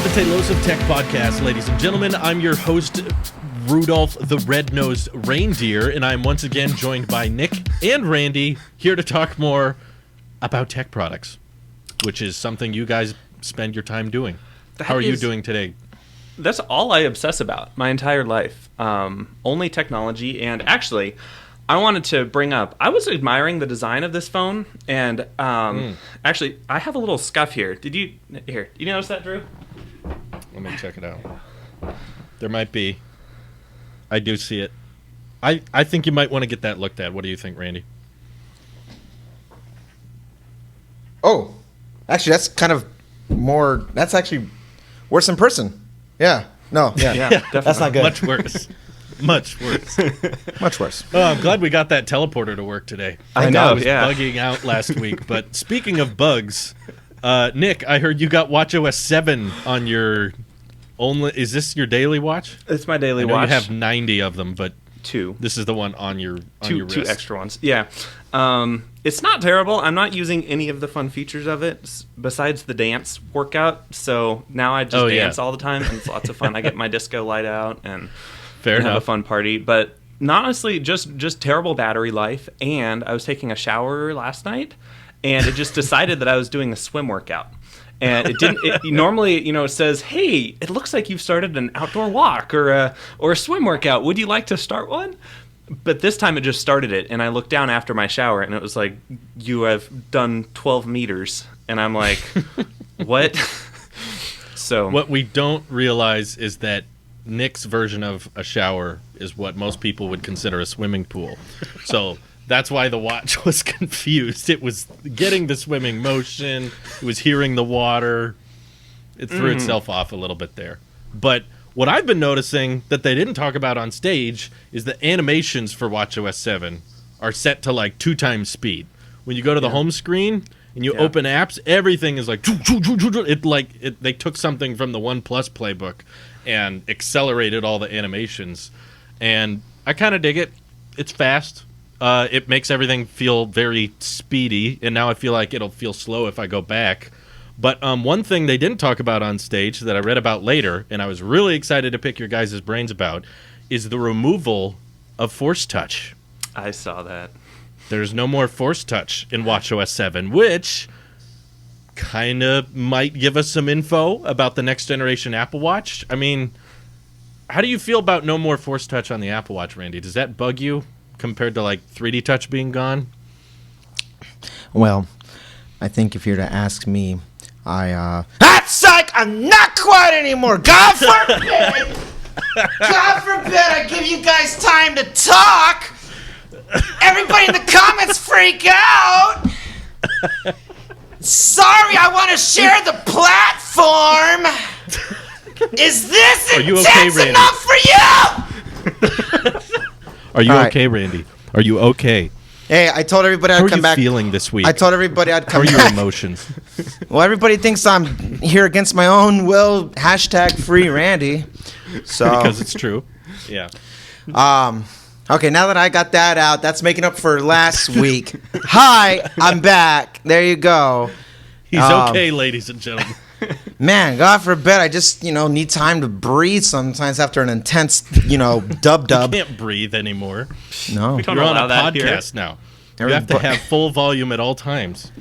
the Talos of Tech podcast, ladies and gentlemen. I'm your host, Rudolph the Red-Nosed Reindeer, and I'm once again joined by Nick and Randy here to talk more about tech products, which is something you guys spend your time doing. How are you doing today? That's all I obsess about my entire life. Only technology. And actually, I wanted to bring up, I was admiring the design of this phone, and actually, I have a little scuff here. Did you notice that, Drew? Let me check it out. There might be. I do see it. I think you might want to get that looked at. What do you think, Randy? Oh, actually, that's kind of more. That's actually worse in person. Yeah. No. Yeah. Definitely. That's not good. Much worse. Much worse. Much worse. Oh, I'm glad we got that teleporter to work today. I know. It was bugging out last week. But speaking of bugs, Nick, I heard you got watchOS 7 on your only. Is this your daily watch? It's my daily I know watch. You have 90 of them, but two. This is the one on your Two wrist. extra ones. Yeah. It's not terrible. I'm not using any of the fun features of it besides the dance workout. So now I just dance all the time, and it's lots of fun. I get my disco light out and have a fun party. But honestly, just terrible battery life. And I was taking a shower last night, and it just decided that I was doing a swim workout. And it didn't. Normally, it says, "Hey, it looks like you've started an outdoor walk or a swim workout. Would you like to start one?" But this time it just started it, and I looked down after my shower, and it was like, "You have done 12 meters," and I'm like, "What?" So what we don't realize is that Nick's version of a shower is what most people would consider a swimming pool. So that's why the watch was confused. It was getting the swimming motion. It was hearing the water. It threw itself off a little bit there. But what I've been noticing that they didn't talk about on stage is the animations for watchOS 7 are set to like 2 times speed. When you go to the home screen and you open apps, everything is like they took something from the OnePlus playbook and accelerated all the animations. And I kind of dig it. It's fast. It makes everything feel very speedy, and now I feel like it'll feel slow if I go back. But one thing they didn't talk about on stage that I read about later, and I was really excited to pick your guys' brains about, is the removal of Force Touch. I saw that. There's no more Force Touch in watchOS 7, which kind of might give us some info about the next generation Apple Watch. I mean, how do you feel about no more Force Touch on the Apple Watch, Randy? Does that bug you compared to like 3D Touch being gone? Well, I think if you're to ask me, psych! I'm not quiet anymore. God forbid! God forbid I give you guys time to talk. Everybody in the comments freak out. Sorry, I want to share the platform. Is this intense enough for you? Are you okay, Randy? Are you okay? Hey, I told everybody I'd come back. How are you feeling this week? I told everybody I'd come back. How are your emotions? Well, everybody thinks I'm here against my own will. #free Randy. So because it's true. Yeah. Okay, now that I got that out, that's making up for last week. Hi, I'm back. There you go. He's okay, ladies and gentlemen. Man, God forbid, I just, need time to breathe sometimes after an intense, dub. You can't breathe anymore. No. We don't You're on allow a that podcast here. now. You have to have full volume at all times.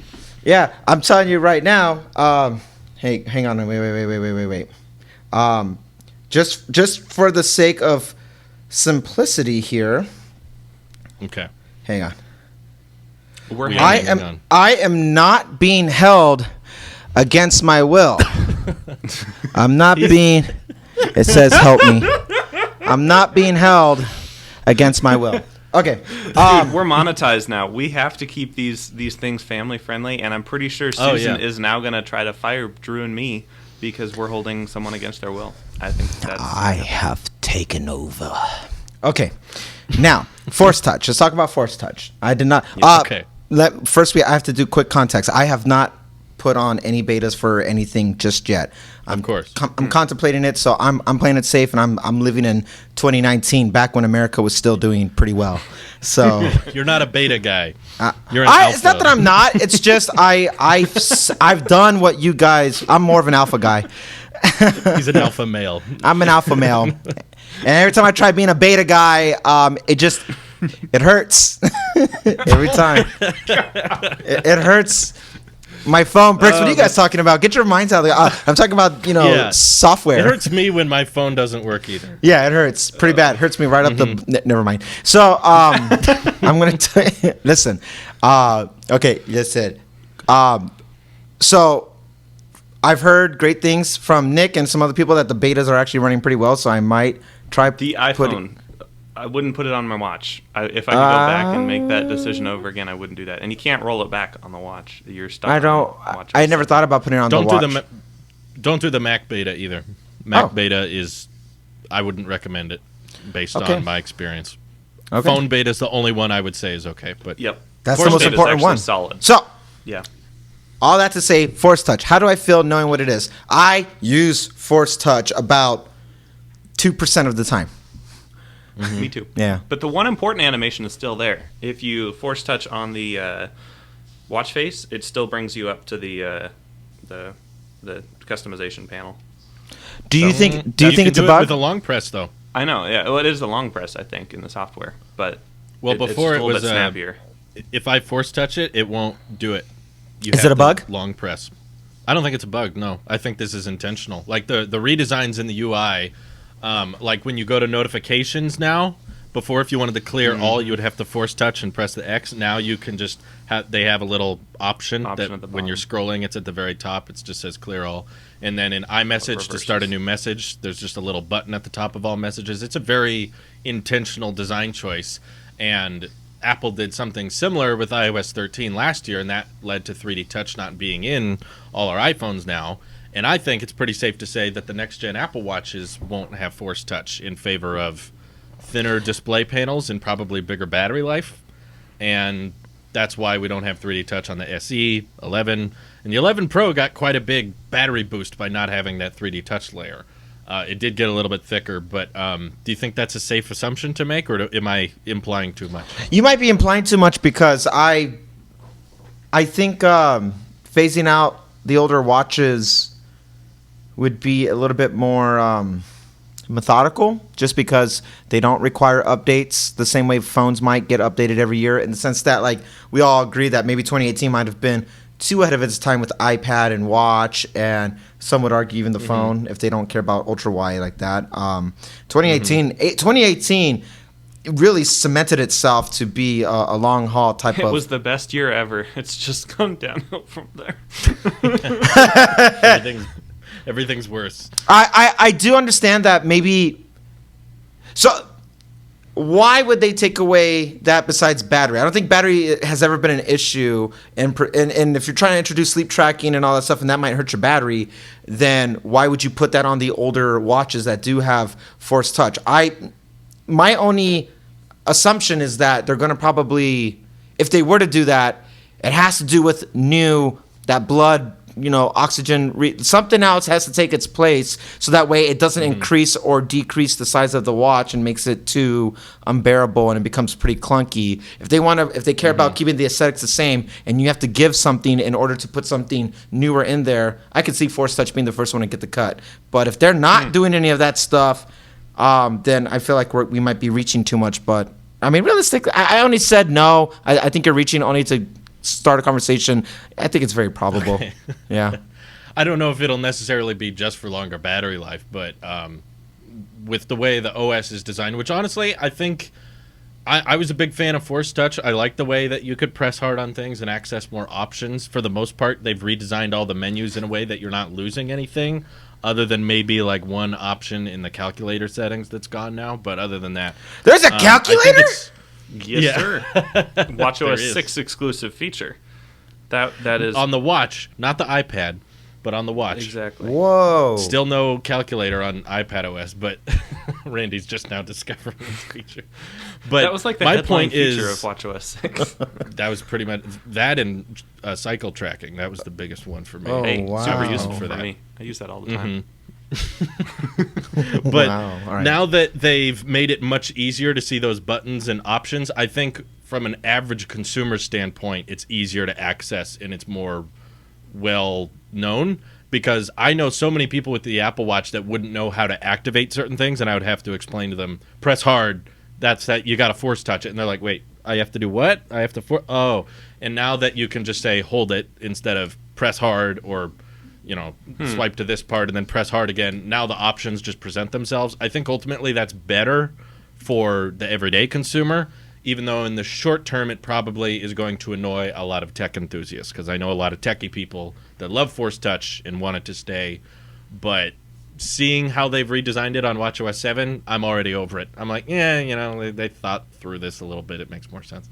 Yeah, I'm telling you right now. Hey, hang on. Wait. Just for the sake of simplicity here. Okay. Hang on. We're I am not being held against my will. I'm not being. It says help me. I'm not being held against my will. Okay. Dude, we're monetized now. We have to keep these things family friendly, and I'm pretty sure Susan is now going to try to fire Drew and me because we're holding someone against their will. I think that's. I have taken over. Okay. Now, Force Touch. Let's talk about Force Touch. I did not. Okay. First, I have to do quick context. I have not put on any betas for anything just yet. Of course. I'm contemplating it, so I'm playing it safe, and I'm living in 2019, back when America was still doing pretty well. So you're not a beta guy. You're an alpha. It's not that I'm not. It's just I've done what you guys. I'm more of an alpha guy. He's an alpha male. I'm an alpha male, and every time I try being a beta guy, it hurts. Every time, it hurts. My phone breaks. What are you guys talking about? Get your minds out of there. I'm talking about software. It hurts me when my phone doesn't work either. Yeah, it hurts pretty bad. It hurts me right up the. Never mind. So I'm gonna listen. Okay, listen. So I've heard great things from Nick and some other people that the betas are actually running pretty well. So I might try the iPhone. I wouldn't put it on my watch. If I could go back and make that decision over again, I wouldn't do that. And you can't roll it back on the watch. You're stuck. I don't. I never thought about putting it on the watch. Don't do the Mac beta either. Mac beta is. I wouldn't recommend it, based on my experience. Okay. Phone beta is the only one I would say is okay. But yep, that's the most important one. Solid. So yeah. All that to say, Force Touch. How do I feel knowing what it is? I use Force Touch about 2% of the time. Mm-hmm. Me too. Yeah. But the one important animation is still there. If you force touch on the watch face, it still brings you up to the customization panel. Do you think it's a bug? With a long press though. I know. Yeah. Well, it is the long press, I think, in the software. But before it's a little bit snappier. If I force touch it, it won't do it. Is it a bug? Long press. I don't think it's a bug. No, I think this is intentional. Like the redesigns in the UI. Like when you go to notifications now, before if you wanted to clear all, you would have to force touch and press the X. Now you can just they have a little option that when you're scrolling, it's at the very top. It just says clear all. And then in iMessage to start a new message, there's just a little button at the top of all messages. It's a very intentional design choice. And Apple did something similar with iOS 13 last year, and that led to 3D Touch not being in all our iPhones now. And I think it's pretty safe to say that the next-gen Apple Watches won't have Force Touch in favor of thinner display panels and probably bigger battery life. And that's why we don't have 3D Touch on the SE, 11. And the 11 Pro got quite a big battery boost by not having that 3D Touch layer. It did get a little bit thicker, but do you think that's a safe assumption to make, or am I implying too much? You might be implying too much because I think phasing out the older watches would be a little bit more methodical, just because they don't require updates the same way phones might get updated every year, in the sense that, like, we all agree that maybe 2018 might have been too ahead of its time with iPad and watch, and some would argue even the phone, if they don't care about ultra wide like that. 2018 really cemented itself to be a long haul type of. It was the best year ever. It's just gone downhill from there. Everything's worse. I do understand that maybe. So why would they take away that besides battery? I don't think battery has ever been an issue. And if you're trying to introduce sleep tracking and all that stuff, and that might hurt your battery, then why would you put that on the older watches that do have Force Touch? My only assumption is that they're going to probably, if they were to do that, it has to do with that blood, oxygen, something else has to take its place, so that way it doesn't increase or decrease the size of the watch and makes it too unbearable and it becomes pretty clunky. If they care about keeping the aesthetics the same, and you have to give something in order to put something newer in there, I could see Force Touch being the first one to get the cut. But if they're not doing any of that stuff, then I feel like we might be reaching too much. But I mean, realistically, I only said no. I think you're reaching only to start a conversation. I think it's very probable. Okay. Yeah. I don't know if it'll necessarily be just for longer battery life, but with the way the OS is designed, which honestly, I think I was a big fan of Force Touch. I like the way that you could press hard on things and access more options. For the most part, they've redesigned all the menus in a way that you're not losing anything, other than maybe like one option in the calculator settings that's gone now. But other than that, there's a calculator? Yes, sir. WatchOS 6 exclusive feature. That is on the watch, not the iPad, but on the watch. Exactly. Whoa. Still no calculator on iPadOS, but Randy's just now discovering this feature. But that was like the my headline point feature is, of WatchOS 6. that was pretty much that, and cycle tracking. That was the biggest one for me. Oh, Hey, wow. super useful for me. I use that all the time. But Wow. All right. now that they've made it much easier to see those buttons and options, I think from an average consumer standpoint, it's easier to access and it's more well known. Because I know so many people with the Apple Watch that wouldn't know how to activate certain things, and I would have to explain to them, press hard, that's that, you got to force touch it. And they're like, wait, I have to do what? I have to oh. And now that you can just say hold it instead of press hard or, swipe to this part and then press hard again, now the options just present themselves. I think ultimately that's better for the everyday consumer, even though in the short term it probably is going to annoy a lot of tech enthusiasts, because I know a lot of techie people that love Force Touch and want it to stay. But seeing how they've redesigned it on WatchOS 7, I'm already over it. I'm like, yeah, they thought through this a little bit. It makes more sense.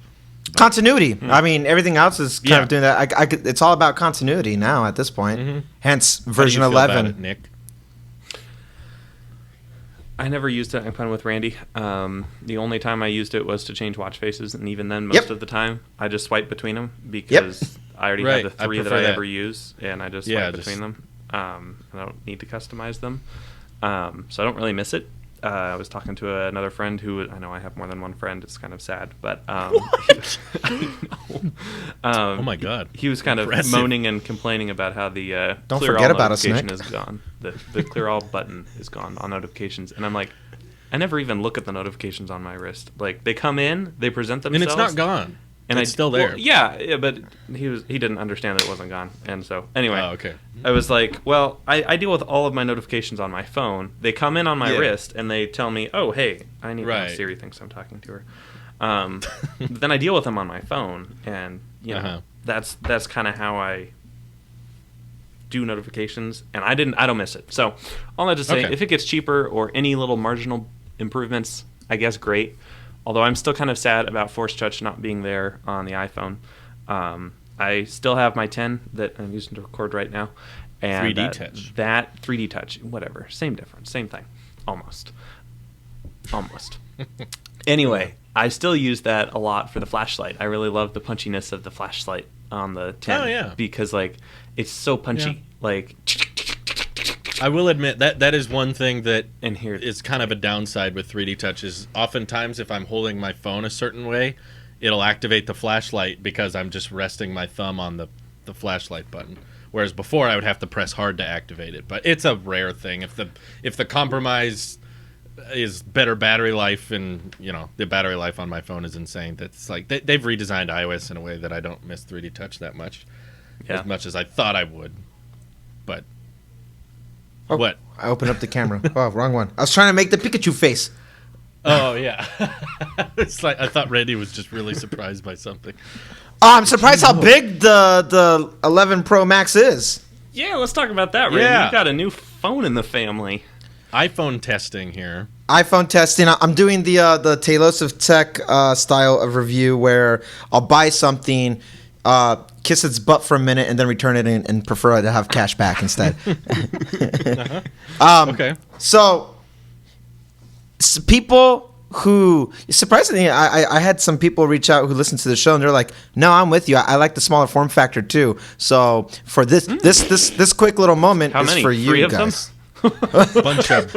Continuity. I mean, everything else is kind of doing that. It's all about continuity now at this point. Mm-hmm. Hence, How do version you feel 11. about it, Nick? I never used it. I'm playing with Randy. The only time I used it was to change watch faces, and even then, most of the time, I just swipe between them because I already have the three that I ever use, and I just swipe between them. I don't need to customize them, so I don't really miss it. I was talking to another friend who, I know I have more than one friend. It's kind of sad, but Oh my God! He was kind of moaning and complaining about how the Don't clear forget all about us, notification Nick. is gone. The clear all button is gone on notifications, and I'm like, I never even look at the notifications on my wrist. Like, they come in, they present themselves, And it's not gone. and it's still there. Well, yeah, but he didn't understand that it wasn't gone, and so anyway. Oh, okay. I was like, well, I deal with all of my notifications on my phone. They come in on my wrist, and they tell me, oh, hey, I need Siri thinks I'm talking to her. But then I deal with them on my phone, and that's kind of how I do notifications, and I don't miss it. So all that to say, if it gets cheaper or any little marginal improvements, I guess great. Although I'm still kind of sad about Force Touch not being there on the iPhone. I still have my 10 that I'm using to record right now. And 3D Touch. That 3D Touch, whatever. Same difference, same thing. Almost. Anyway, I still use that a lot for the flashlight. I really love the punchiness of the flashlight on the 10. Oh, yeah. Because, it's so punchy. Yeah. Like... I will admit that is one thing that and here is kind of a downside with 3D Touch is oftentimes if I'm holding my phone a certain way, it'll activate the flashlight because I'm just resting my thumb on the flashlight button. Whereas before I would have to press hard to activate it. But it's a rare thing. If the compromise is better battery life, and the battery life on my phone is insane. That's like they've redesigned iOS in a way that I don't miss 3D Touch that much, as much as I thought I would. But what? I opened up the camera. Oh, wrong one. I was trying to make the Pikachu face. Oh yeah. It's like I thought Randy was just really surprised by something. Oh, I'm surprised how big the 11 Pro Max is. Yeah, let's talk about that, Randy. Yeah. You got a new phone in the family. iPhone testing here. iPhone testing. I'm doing the Talos of Tech style of review where I'll buy something, kiss its butt for a minute, and then return it and prefer to have cash back instead. Okay. So people who surprisingly, I had some people reach out who listen to the show and they're like, "No, I'm with you. I like the smaller form factor too." So for this quick little moment How is many? for you 3 of guys. them? Bunch of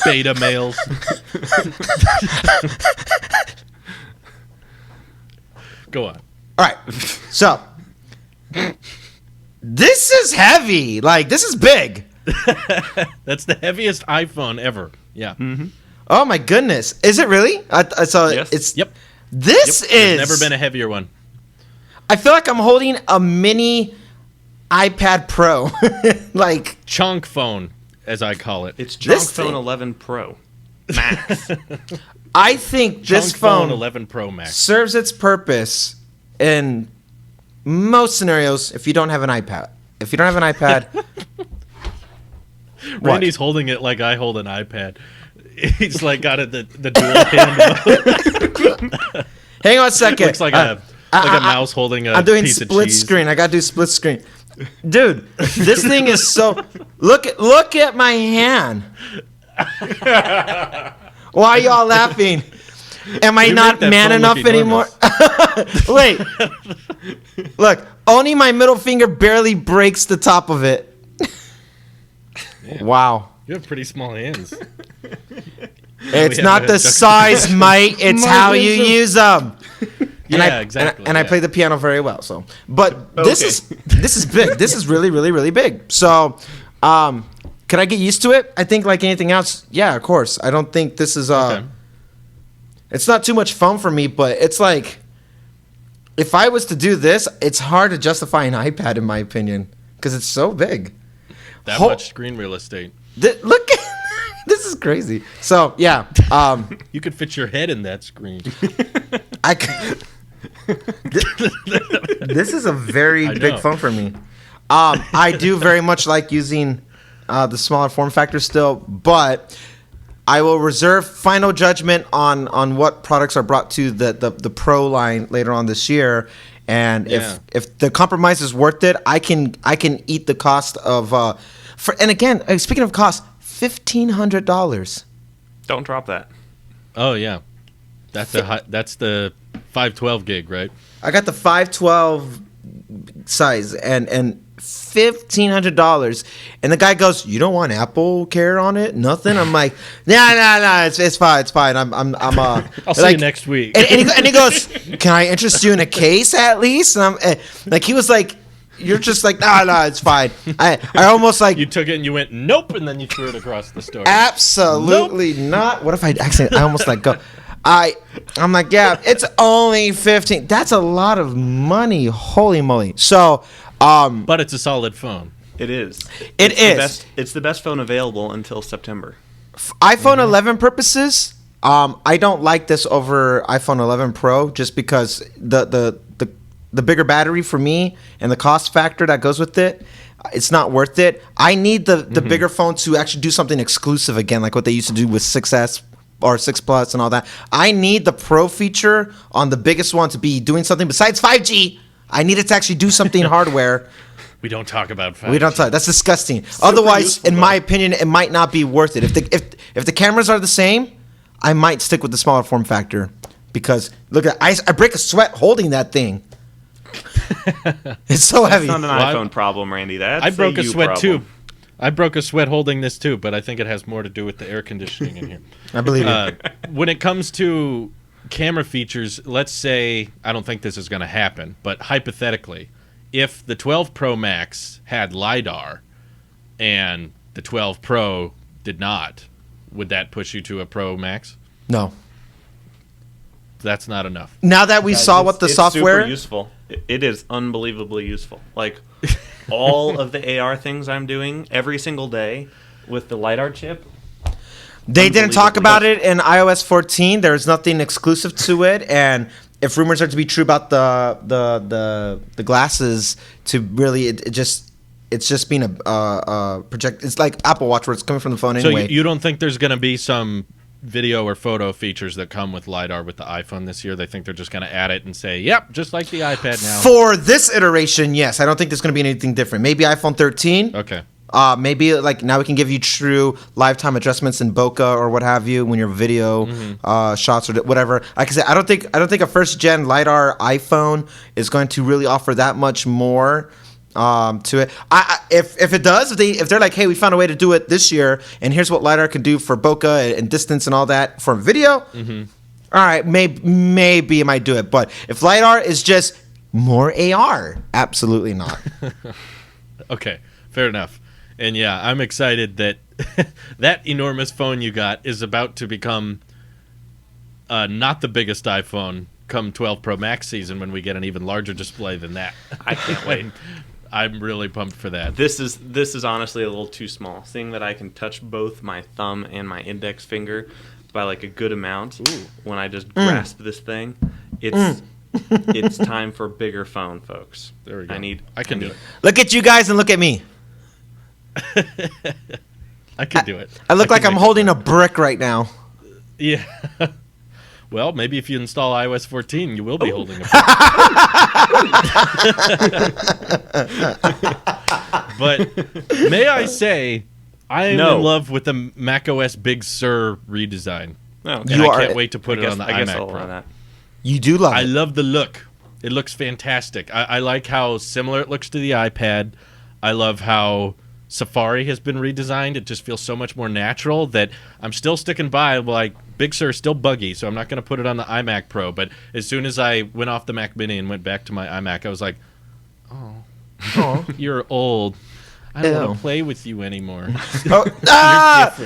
beta males. Go on. All right. So this is heavy. Like, this is big. That's the heaviest iPhone ever. Yeah. Mm-hmm. Oh my goodness. Is it really? So Yes. it's Yep. This There's is never been a heavier one. I feel like I'm holding a mini iPad Pro. Like Chonk phone, as I call it. It's This Junk Phone thing- 11 Pro Max. I think this Chonk phone 11 Pro Max. serves its purpose in most scenarios if you don't have an iPad. If you don't have an iPad, Randy's holding it like I hold an iPad. He's like got it the dual hand. hang on a second. Looks like a mouse holding a I'm doing piece of split cheese. screen. I gotta do split screen. Dude, this thing is so. Look at my hand. Why are y'all laughing? Am I not man enough anymore? Wait. Look, only my middle finger barely breaks the top of it. Yeah. Wow. You have pretty small hands. It's not the size, mate. It's how you use them. Exactly. And I play the piano very well. So, but this is big. This is really, really, really big. So, can I get used to it? I think like anything else, yeah, of course. I don't think this is Okay. It's not too much fun for me, but it's like if I was to do this, it's hard to justify an iPad in my opinion because it's so big. That much screen real estate. Look at this is crazy. So yeah, You could fit your head in that screen. I could, this is a very big phone for me. I do very much like using the smaller form factor still, but I will reserve final judgment on what products are brought to the Pro line later on this year. And if the compromise is worth it, I can eat the cost of and again, speaking of cost, $1,500. Don't drop that. Oh yeah, that's the 512 gig, right? I got the 512 size and $1,500, and the guy goes, "You don't want Apple Care on it? Nothing?" I'm like, "Nah, it's fine. I'm I'll see you next week." And he goes, "Can I interest you in a case at least?" And I'm like, he was like, "You're just like, nah, it's fine." I almost like You took it and you went nope, and then you threw it across the store. absolutely not. What if I almost like go. I'm like, yeah, it's only 15. That's a lot of money. Holy moly. So, but it's a solid phone. It is. It's the best phone available until September. iPhone 11 purposes, I don't like this over iPhone 11 Pro just because the bigger battery for me and the cost factor that goes with it, it's not worth it. I need the bigger phone to actually do something exclusive again, like what they used to do with 6S or 6 Plus and all that. I need the Pro feature on the biggest one to be doing something besides 5G. I need it to actually do something hardware. We don't talk about 5G. We don't talk. That's disgusting. Otherwise, in my opinion, it might not be worth it. If the cameras are the same, I might stick with the smaller form factor because look at I break a sweat holding that thing. It's so heavy. It's not an iPhone problem, Randy. That's I broke a sweat problem. too. I broke a sweat holding this too, but I think it has more to do with the air conditioning in here. I believe it. When it comes to camera features, let's say, I don't think this is going to happen, but hypothetically, if the 12 Pro Max had LiDAR and the 12 Pro did not, would that push you to a Pro Max? No. That's not enough. Now that we saw what the software... It's super useful. It is unbelievably useful. Like, all of the AR things I'm doing every single day with the LiDAR chip. They didn't talk about it in iOS 14. There's nothing exclusive to it, and if rumors are to be true about the glasses, to really it's just being a project. It's like Apple Watch where it's coming from the phone anyway. So you don't think there's going to be some video or photo features that come with LiDAR with the iPhone this year? They think they're just going to add it and say, "Yep, just like the iPad now." For this iteration, yes. I don't think there's going to be anything different. Maybe iPhone 13. Okay. Maybe like now we can give you true lifetime adjustments in bokeh or what have you when your video shots or whatever. Like I said, I don't think a first gen LiDAR iPhone is going to really offer that much more to it. If it does, if they're like, hey, we found a way to do it this year, and here's what LiDAR can do for bokeh and distance and all that for video. All right, maybe I might do it. But if LiDAR is just more AR, absolutely not. Okay, fair enough. And yeah, I'm excited that that enormous phone you got is about to become not the biggest iPhone come 12 Pro Max season when we get an even larger display than that. I can't wait. I'm really pumped for that. This is honestly a little too small. Seeing that I can touch both my thumb and my index finger by like a good amount when I just grasp this thing, it's time for a bigger phone, folks. There we go. I can do it. Look at you guys and look at me. I can do it. I look like I'm holding a brick right now. Yeah. Well, maybe if you install iOS 14, you will be holding a brick. But may I say, I am in love with the macOS Big Sur redesign. Oh, and I can't wait to put it on the iMac Pro. That. You do love it. I love the look. It looks fantastic. I like how similar it looks to the iPad. I love how Safari has been redesigned. It just feels so much more natural that I'm still sticking by. Like, Big Sur is still buggy, so I'm not going to put it on the iMac Pro. But as soon as I went off the Mac Mini and went back to my iMac, I was like, oh, you're old. I don't want to play with you anymore. That's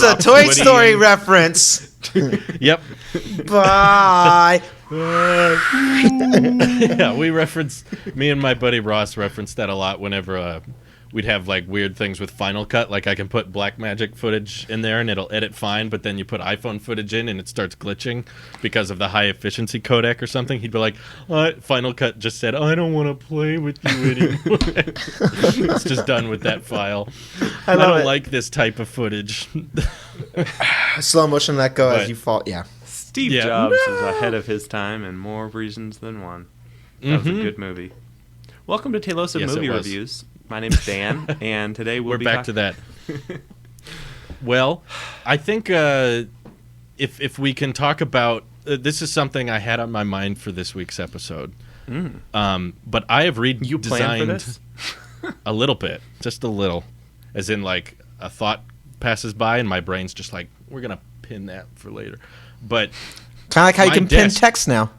a Toy Story reference. Yep. Bye. Yeah, me and my buddy Ross referenced that a lot whenever we'd have like weird things with Final Cut. Like I can put Blackmagic footage in there and it'll edit fine, but then you put iPhone footage in and it starts glitching because of the high efficiency codec or something. He'd be like, Final Cut just said, I don't want to play with you anymore. It's just done with that file. I don't like this type of footage. Slow motion let go as you fall. Yeah. Steve Jobs is ahead of his time in more reasons than one. That was a good movie. Welcome to Taylosive Movie Reviews. My name's Dan, and today we're back to that. Well, I think if we can talk about this is something I had on my mind for this week's episode. But I have redesigned you planned for this? A little bit, just a little, as in like a thought passes by and my brain's just like, we're gonna pin that for later. But kind of like how you can pin text now.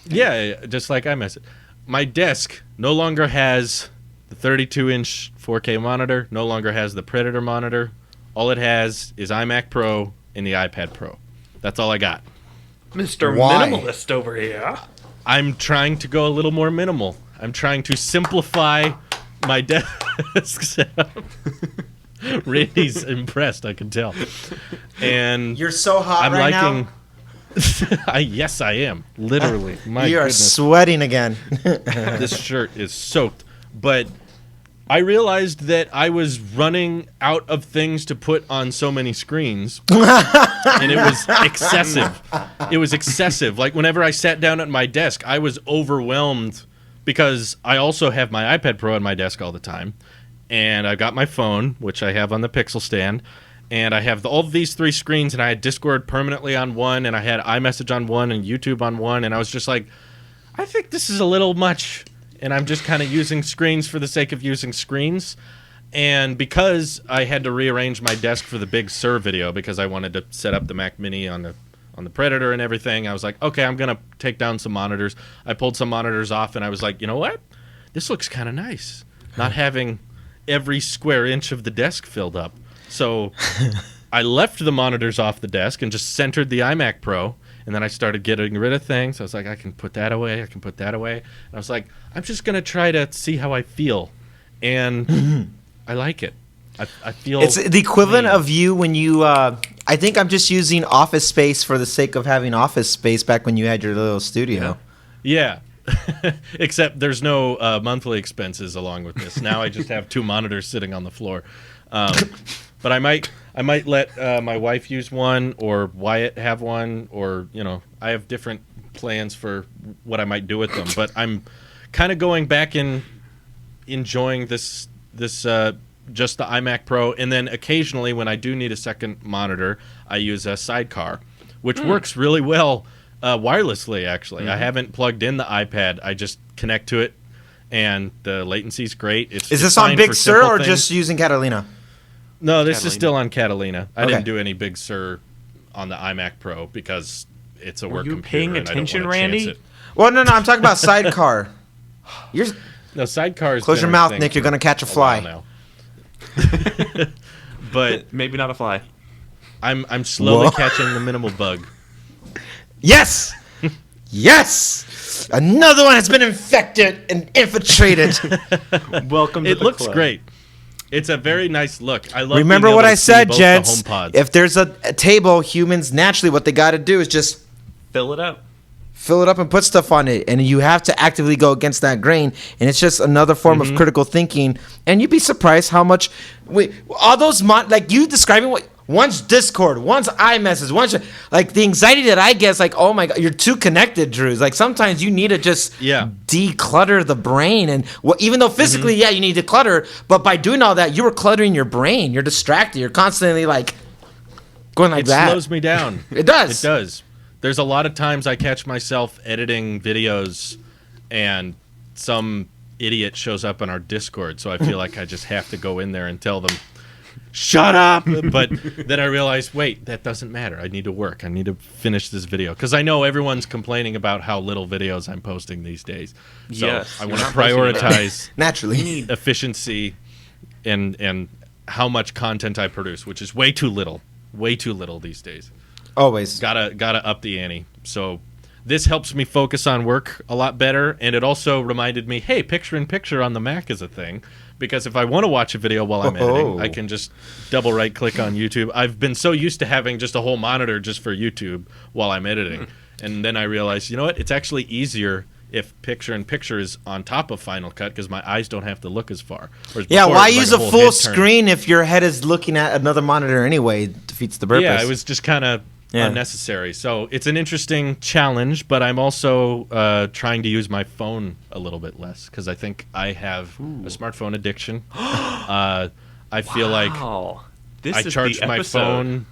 Yeah, just like iMessage. My desk no longer has the 32-inch 4K monitor, no longer has the Predator monitor. All it has is iMac Pro and the iPad Pro. That's all I got. Mr. Minimalist over here. I'm trying to go a little more minimal. I'm trying to simplify my desk setup. Randy's impressed, I can tell. And you're so hot now. Yes, I am. Literally. My you are goodness. Sweating again. This shirt is soaked. But I realized that I was running out of things to put on so many screens. And it was excessive. It was excessive. Like, whenever I sat down at my desk, I was overwhelmed because I also have my iPad Pro on my desk all the time. And I got my phone, which I have on the Pixel stand. And I have all of these 3 screens, and I had Discord permanently on one, and I had iMessage on one, and YouTube on one. And I was just like, I think this is a little much. And I'm just kind of using screens for the sake of using screens. And because I had to rearrange my desk for the Big Sur video because I wanted to set up the Mac Mini on the Predator and everything, I was like, okay, I'm going to take down some monitors. I pulled some monitors off, and I was like, you know what? This looks kind of nice. Not having every square inch of the desk filled up. So I left the monitors off the desk and just centered the iMac Pro. And then I started getting rid of things. I was like, I can put that away. I can put that away. And I was like, I'm just going to try to see how I feel. And I like it. I feel it's the equivalent of you when you I think I'm just using office space for the sake of having office space back when you had your little studio. Yeah. Except there's no monthly expenses along with this. Now I just have 2 monitors sitting on the floor. But I might let my wife use one, or Wyatt have one, or I have different plans for what I might do with them. But I'm kind of going back and enjoying this just the iMac Pro, and then occasionally when I do need a second monitor, I use a Sidecar, which works really well wirelessly. Actually, I haven't plugged in the iPad. I just connect to it, and the latency's great. Is this on Big Sur or just using Catalina? No, this is still on Catalina. I didn't do any Big Sur on the iMac Pro because it's a work computer. Are you paying attention, Randy? Well, no, I'm talking about Sidecar. No, Sidecar is. Close your mouth, Nick. You're going to catch a fly. Now. But maybe not a fly. I'm slowly catching the minimal bug. Yes! Yes! Another one has been infected and infiltrated. Welcome to the club. It looks great. It's a very nice look. I love. Remember what I said, gents. If there's a table, humans naturally what they got to do is just fill it up. Fill it up and put stuff on it, and you have to actively go against that grain, and it's just another form of critical thinking. And you'd be surprised how much all those like you describing One's Discord, one's iMessage, one's like the anxiety that I get is like, oh my God, you're too connected, Drew. It's like sometimes you need to just declutter the brain. And even though physically, you need to clutter, but by doing all that, you were cluttering your brain. You're distracted. You're constantly like going like that. It slows me down. It does. It does. There's a lot of times I catch myself editing videos and some idiot shows up on our Discord, so I feel like I just have to go in there and tell them, shut up! But then I realize, wait, that doesn't matter. I need to work. I need to finish this video. Because I know everyone's complaining about how little videos I'm posting these days. So I want to prioritize naturally efficiency and how much content I produce, which is way too little. Way too little these days. Always. Gotta up the ante. So this helps me focus on work a lot better, and it also reminded me, hey, picture-in-picture on the Mac is a thing, because if I want to watch a video while I'm editing, I can just double right-click on YouTube. I've been so used to having just a whole monitor just for YouTube while I'm editing, and then I realized, you know what, it's actually easier if picture-in-picture is on top of Final Cut because my eyes don't have to look as far. Yeah, why use a full screen if your head is looking at another monitor anyway? It defeats the purpose. Yeah, it was just kind of unnecessary. So it's an interesting challenge, but I'm also trying to use my phone a little bit less because I think I have a smartphone addiction. I feel like I charge my phone.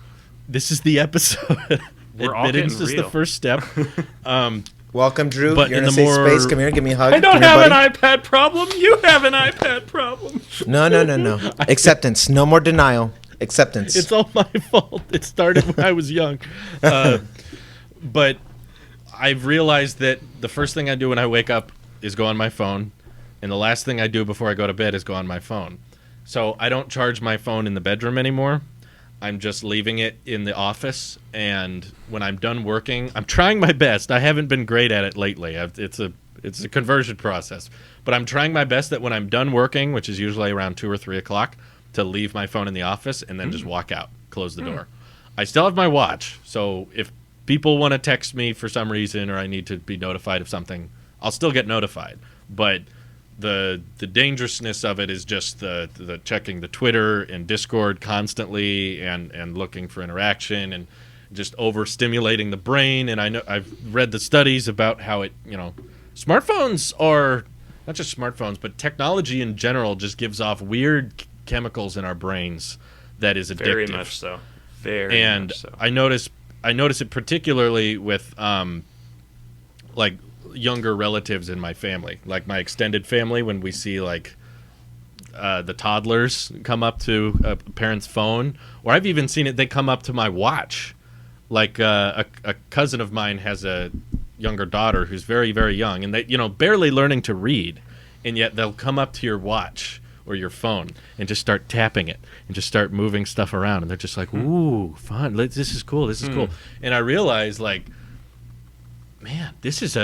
This is the episode. Admittance is the first step. Welcome, Drew. But you're in a safe space. Come here, give me a hug. I don't have an iPad problem. You have an iPad problem. No. Acceptance. No more denial. Acceptance. It's all my fault. It started when I was young. But I've realized that the first thing I do when I wake up is go on my phone, and the last thing I do before I go to bed is go on my phone. So I don't charge my phone in the bedroom anymore. I'm just leaving it in the office, and when I'm done working, I'm trying my best. I haven't been great at it lately. It's a conversion process, but I'm trying my best that when I'm done working, which is usually around 2 or 3 o'clock, to leave my phone in the office and then just walk out, close the door. I still have my watch, so if people want to text me for some reason or I need to be notified of something, I'll still get notified. But the dangerousness of it is just the checking the Twitter and Discord constantly and looking for interaction and just overstimulating the brain. And I know I've read the studies about how it, smartphones are not just smartphones, but technology in general just gives off weird chemicals in our brains that is addictive. Very much so. Very much so. I notice it particularly with like younger relatives in my family, like my extended family, when we see like the toddlers come up to a parent's phone, or I've even seen it, they come up to my watch. Like a cousin of mine has a younger daughter who's very, very young, and they, barely learning to read, and yet they'll come up to your watch or your phone and just start tapping it and just start moving stuff around, and they're just like, ooh, fun, this is cool, this is cool. And I realize, like, man, this is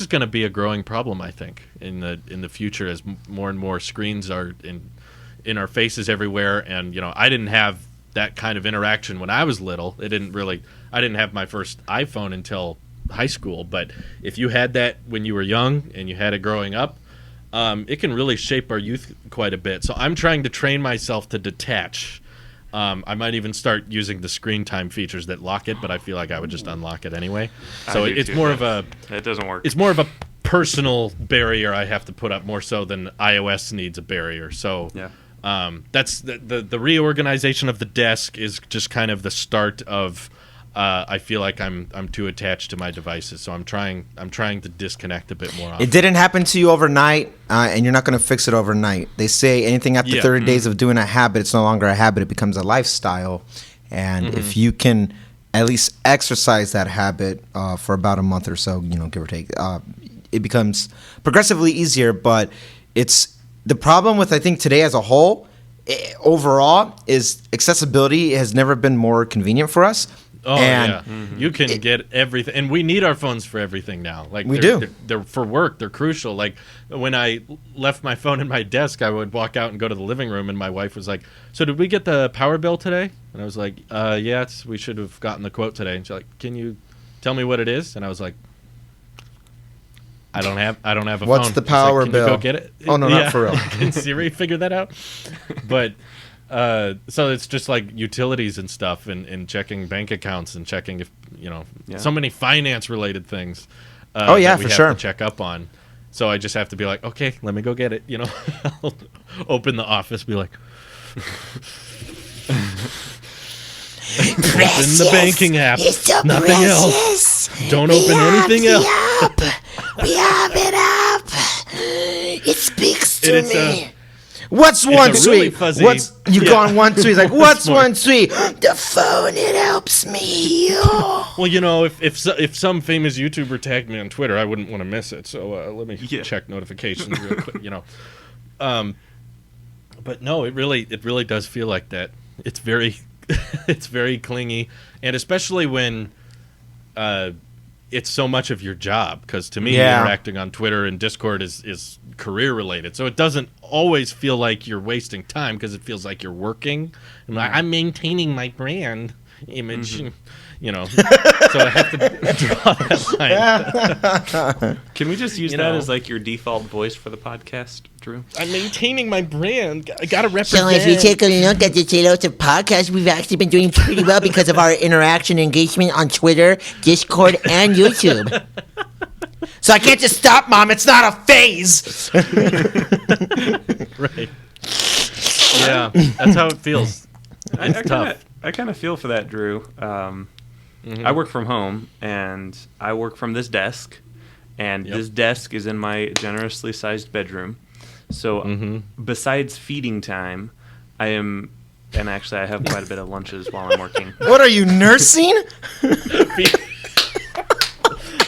going to be a growing problem, I think, in the future as more and more screens are in our faces everywhere. And I didn't have that kind of interaction when I was little. I didn't have my first iPhone until high school. But if you had that when you were young and you had it growing up, it can really shape our youth quite a bit. So I'm trying to train myself to detach. I might even start using the screen time features that lock it, but I feel like I would just unlock it anyway. So it's more of a... It doesn't work. It's more of a personal barrier I have to put up, more so than iOS needs a barrier. So that's the reorganization of the desk is just kind of the start of... I feel like I'm too attached to my devices, so I'm trying to disconnect a bit more often. It didn't happen to you overnight, and you're not going to fix it overnight. They say anything after 30 days of doing a habit, it's no longer a habit; it becomes a lifestyle. And if you can at least exercise that habit for about a month or so, give or take, it becomes progressively easier. But it's the problem with, I think, today as a whole, overall, is accessibility has never been more convenient for us. Oh, and you can get everything, and we need our phones for everything now. Like we do. They're for work. They're crucial. Like when I left my phone in my desk, I would walk out and go to the living room, and my wife was like, "So did we get the power bill today?" And I was like, "Yeah, we should have gotten the quote today." And she's like, "Can you tell me what it is?" And I was like, "I don't have a phone." What's the power bill? Can you go get it? Oh no, not for real. Can Siri figure that out? But So it's just like utilities and stuff, and checking bank accounts and checking if so many finance related things. Oh yeah, that we for have sure. to check up on. So I just have to be like, okay, let me go get it. I'll open the office, be like, open the banking app. So Nothing precious. else. Don't open anything else. We have it up. It speaks to me. What's one a sweet? really fuzzy- What's you Yeah. gone one sweet? Like what's one sweet? The phone, it helps me. Well, if some famous YouTuber tagged me on Twitter, I wouldn't want to miss it. So let me check notifications real quick. But no, it really does feel like that. It's very, it's very clingy, and especially when it's so much of your job. Because to me, interacting on Twitter and Discord is career related, so it doesn't always feel like you're wasting time because it feels like you're working. And I'm maintaining my brand image. So I have to draw that line. Can we just use that as like your default voice for the podcast, Drew? I'm maintaining my brand. I gotta represent. So if you take a look at the Taylor's podcast, we've actually been doing pretty well because of our interaction and engagement on Twitter, Discord, and YouTube. So I can't just stop, Mom. It's not a phase. Right. Yeah, that's how it feels. It's tough. I kind of feel for that, Drew. I work from home, and I work from this desk, and this desk is in my generously sized bedroom. So besides feeding time, and actually I have quite a bit of lunches while I'm working. What are you, nursing?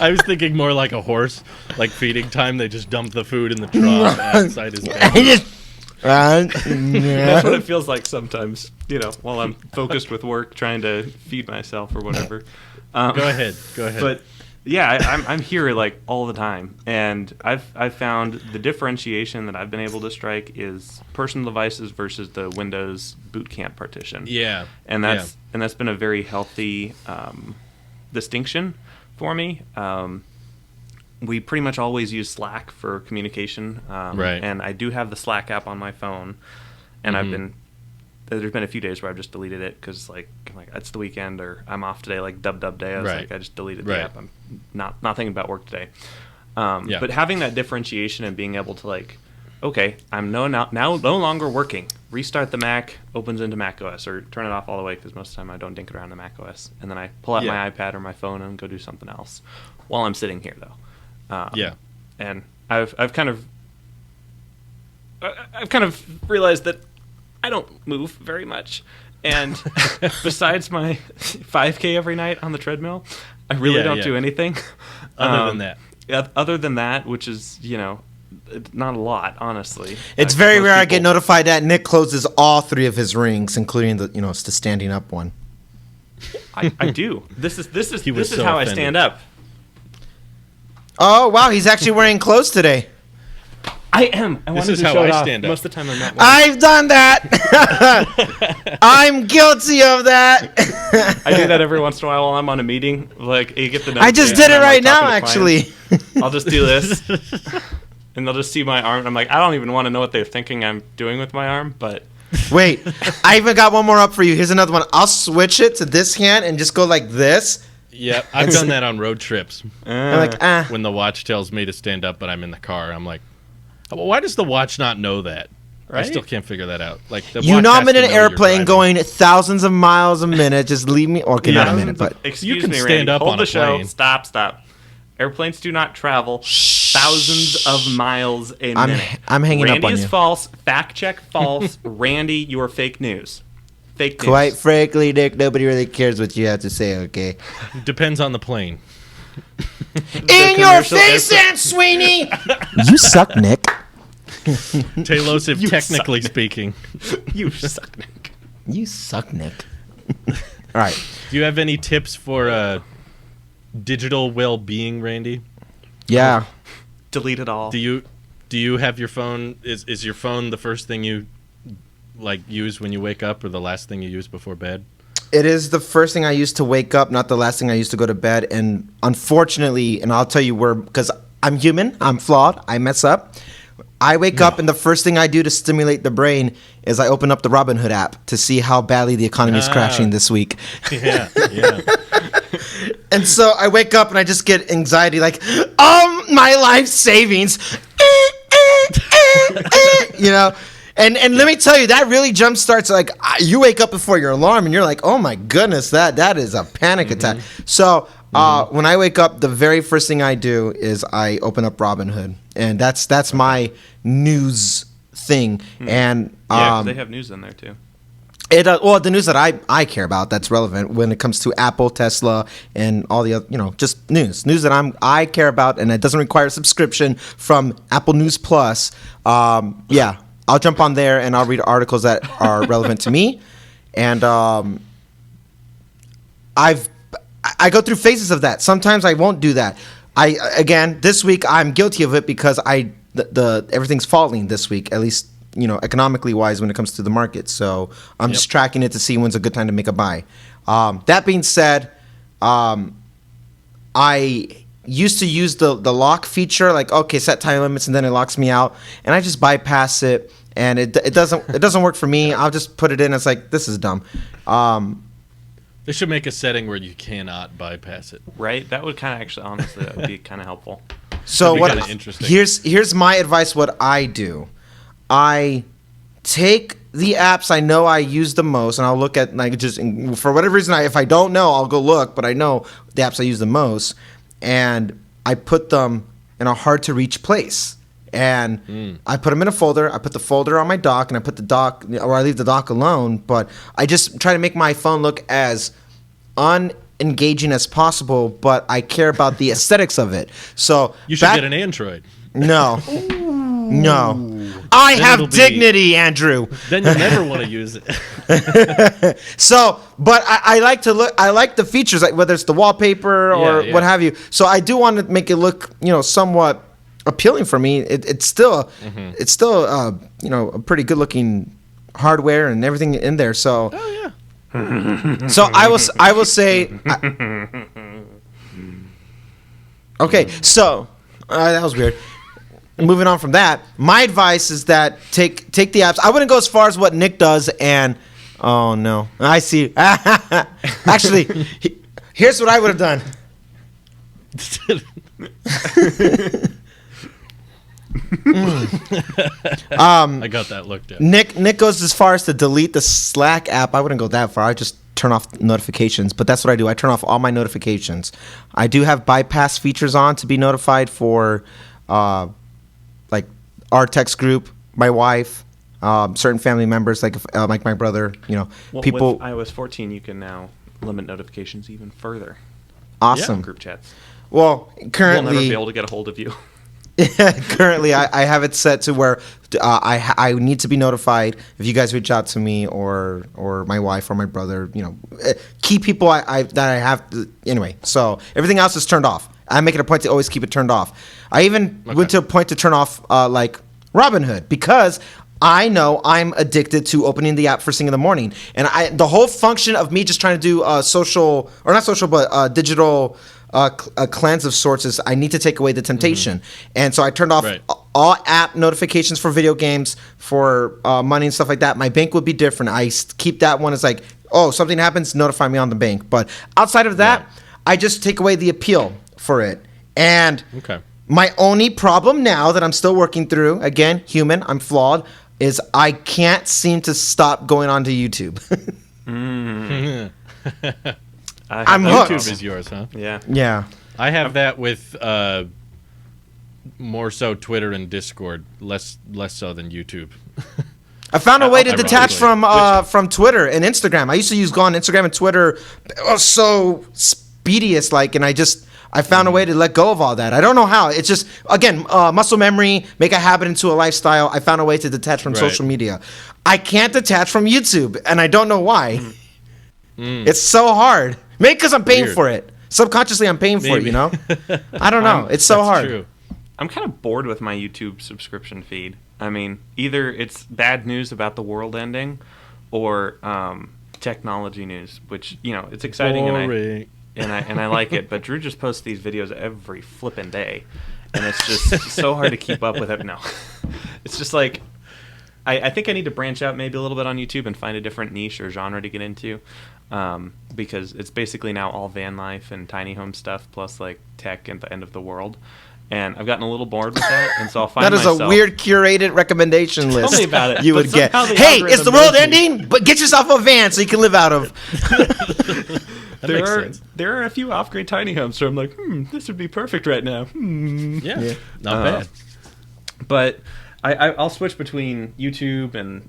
I was thinking more like a horse, like feeding time. They just dump the food in the trough outside his bed. That's what it feels like sometimes, while I'm focused with work, trying to feed myself or whatever. Go ahead. But yeah, I'm here like all the time, and I've found the differentiation that I've been able to strike is personal devices versus the Windows boot camp partition. Yeah, and that's been a very healthy distinction for me. We pretty much always use Slack for communication, right. And I do have the Slack app on my phone, and there's been a few days where I've just deleted it because I'm like it's the weekend or I'm off today, like dub day. I was like, I just deleted the app. I'm not thinking about work today. But having that differentiation and being able to like, okay, I'm now no longer working. Restart the Mac, opens into Mac OS, or turn it off all the way because most of the time I don't dink around the Mac OS, and then I pull out my iPad or my phone and go do something else while I'm sitting here though. And I've kind of realized that I don't move very much, and besides my 5K every night on the treadmill, I really don't do anything. Other than that, which is not a lot, honestly. It's very rare I get notified that Nick closes all 3 of his rings, including the standing up one. I do. This is so how offended. I stand up. Oh wow, he's actually wearing clothes today. I am. This is how I stand up. Most of the time I'm not. I've done that. I'm guilty of that. I do that every once in a while while I'm on a meeting. Like you get the. I just did it right now, actually. I'll just do this, and they'll just see my arm. And I'm like, I don't even want to know what they're thinking I'm doing with my arm, but. Wait, I even got one more up for you. Here's another one. I'll switch it to this hand and just go like this. Yep, I've done that on road trips. I'm like, When the watch tells me to stand up, but I'm in the car, I'm like, well, why does the watch not know that? Right? I still can't figure that out. Like, the you watch know has I'm in to an know you're airplane driving. going thousands of miles a minute. Just leave me. Okay, not a minute, but Excuse You can me, stand Randy. up Hold on the a show. plane. Stop. Airplanes do not travel thousands of miles a minute. I'm hanging Randy up on is you. false. Fact check false. Randy, you are fake news. Fake news. Quite frankly, Nick, nobody really cares what you have to say. Okay. Depends on the plane. In your face, Aunt Sweeney. You suck, Nick. Taylosive, technically speaking. You suck, Nick. You suck, Nick. All right. Do you have any tips for digital well-being, Randy? Yeah. Delete it all. Do you have your phone? Is your phone the first thing you use when you wake up, or the last thing you use before bed? It is the first thing I used to wake up, not the last thing I used to go to bed. And unfortunately, and I'll tell you because I'm human, I'm flawed, I mess up. I wake up and the first thing I do to stimulate the brain is I open up the Robinhood app to see how badly the economy is crashing this week. Yeah. And so I wake up and I just get anxiety, like, my life savings, you know. And let me tell you, that really jump starts. Like, you wake up before your alarm and you're like, oh my goodness, that is a panic attack. So when I wake up, the very first thing I do is I open up Robinhood, and that's my news thing. And they have news in there too. Well, the news that I care about that's relevant when it comes to Apple, Tesla, and all the other, just news that I care about, and it doesn't require a subscription from Apple News Plus. I'll jump on there and I'll read articles that are relevant to me, and I go through phases of that. Sometimes I won't do that. This week I'm guilty of it because everything's falling this week, at least economically wise when it comes to the market. So I'm just tracking it to see when's a good time to make a buy. That being said, I used to use the lock feature, like, okay, set time limits, and then it locks me out, and I just bypass it, and it doesn't work for me. I'll just put it in. It's like, this is dumb. They should make a setting where you cannot bypass it. Right? That would kind of actually, honestly, that would be kind of helpful. So interesting. Here's my advice. What I do, I take the apps I know I use the most, and I'll look at, like, just for whatever reason, if I don't know, I'll go look, but I know the apps I use the most, and I put them in a hard to reach place. And I put them in a folder. I put the folder on my dock, and I put the dock, or I leave the dock alone. But I just try to make my phone look as unengaging as possible. But I care about the aesthetics of it. So you should get an Android. No, I have dignity, Andrew. Then you'll never want to use it. So, but I like to look. I like the features, like whether it's the wallpaper or what have you. So I do want to make it look, somewhat appealing for me. It's still a pretty good looking hardware and everything in there. So so I will say okay, so that was weird. Moving on from that, my advice is that take the apps. I wouldn't go as far as what Nick does, and oh no, I see. Actually, here's what I would have done. I got that looked at. Nick goes as far as to delete the Slack app. I wouldn't go that far. I just turn off notifications, but that's what I do. I turn off all my notifications. I do have bypass features on to be notified for like our text group, my wife, certain family members, like my brother, people. With iOS 14, you can now limit notifications even further. Awesome. Group chats. Well, currently, we'll never be able to get a hold of you. Currently, I have it set to where I need to be notified if you guys reach out to me or my wife or my brother. Key people that I have to, anyway. So everything else is turned off. I make it a point to always keep it turned off. I even went to a point to turn off like Robinhood because I know I'm addicted to opening the app first thing in the morning, and the whole function of me just trying to do digital cleanse of sorts is I need to take away the temptation. And so I turned off all app notifications for video games, for money and stuff like that. My bank would be different. I keep that one as like, oh, something happens, notify me on the bank. But outside of that, I just take away the appeal for it. And my only problem now that I'm still working through, again, human, I'm flawed, is I can't seem to stop going onto YouTube. I'm hooked. YouTube is yours, huh? Yeah. I have that with more so Twitter and Discord, less so than YouTube. I found a way to detach from Twitter and Instagram. I used to go on Instagram and Twitter. It was so speediest, and I found a way to let go of all that. I don't know how. It's just, again, muscle memory, make a habit into a lifestyle. I found a way to detach from social media. I can't detach from YouTube, and I don't know why. It's so hard. Maybe because I'm paying for it. Subconsciously, I'm paying for it, I don't know. It's so hard. True. I'm kind of bored with my YouTube subscription feed. I mean, either it's bad news about the world ending or technology news, which, it's exciting and I like it. But Drew just posts these videos every flippin' day. And it's just so hard to keep up with it. No. It's just like I think I need to branch out maybe a little bit on YouTube and find a different niche or genre to get into, because it's basically now all van life and tiny home stuff plus like tech and the end of the world. And I've gotten a little bored with that, and so I'll find that is myself... a weird curated recommendation list. Tell me about it. You would get, hey, is the world ending? But get yourself a van so you can live out of. There are a few off-grid tiny homes, so I'm like, this would be perfect right now. Yeah. Not bad. But I'll switch between YouTube and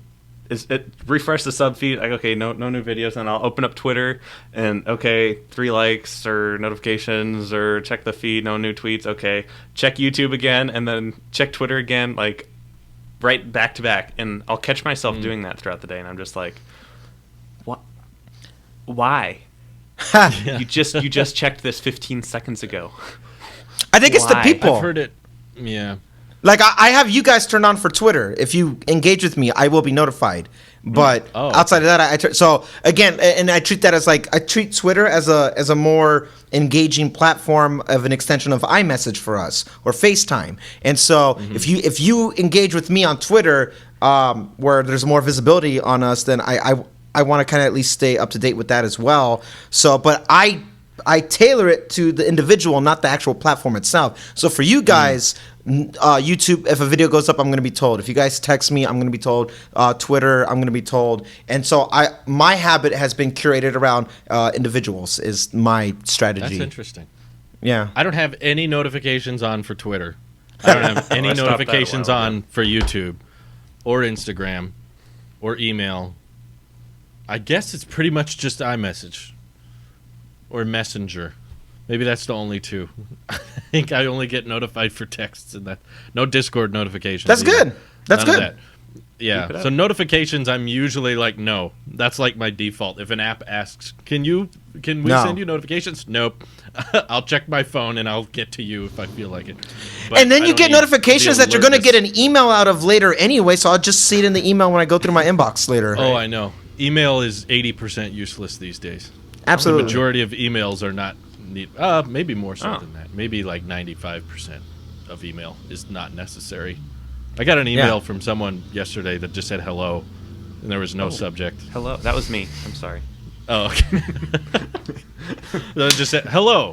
refresh the sub feed. Like, okay, no new videos, and I'll open up Twitter and 3 likes or notifications, or check the feed, no new tweets. Okay, check YouTube again, and then check Twitter again, like right back to back. And I'll catch myself doing that throughout the day, and I'm just like, what? Why? You just checked this 15 seconds ago. I think it's the people. I've heard it. Yeah. Like, I have you guys turned on for Twitter. If you engage with me, I will be notified. But outside of that, so again, and I treat that as like, I treat Twitter as a more engaging platform of an extension of iMessage for us, or FaceTime. And so if you engage with me on Twitter, where there's more visibility on us, then I want to kind of at least stay up to date with that as well. So, but I tailor it to the individual, not the actual platform itself. So for you guys, YouTube, if a video goes up, I'm going to be told. If you guys text me, I'm going to be told. Twitter, I'm going to be told. And so my habit has been curated around individuals is my strategy. That's interesting. Yeah. I don't have any notifications on for Twitter. I don't have any notifications on for YouTube or Instagram or email. I guess it's pretty much just iMessage or Messenger. Maybe that's the only two. I think I only get notified for texts and that. No Discord notifications. That's either. good. That's None good. of that. Yeah. So notifications, I'm usually like, no. That's like my default. If an app asks, can we send you notifications? Nope. I'll check my phone and I'll get to you if I feel like it. But and then you get notifications that you're going to get an email out of later anyway, so I'll just see it in the email when I go through my inbox later. Oh, I know. Email is 80% useless these days. Absolutely. The majority of emails are not maybe more so than that. Maybe like 95% of email is not necessary. I got an email from someone yesterday that just said hello, and there was no subject. Hello. That was me. I'm sorry. Oh, okay. It just said hello.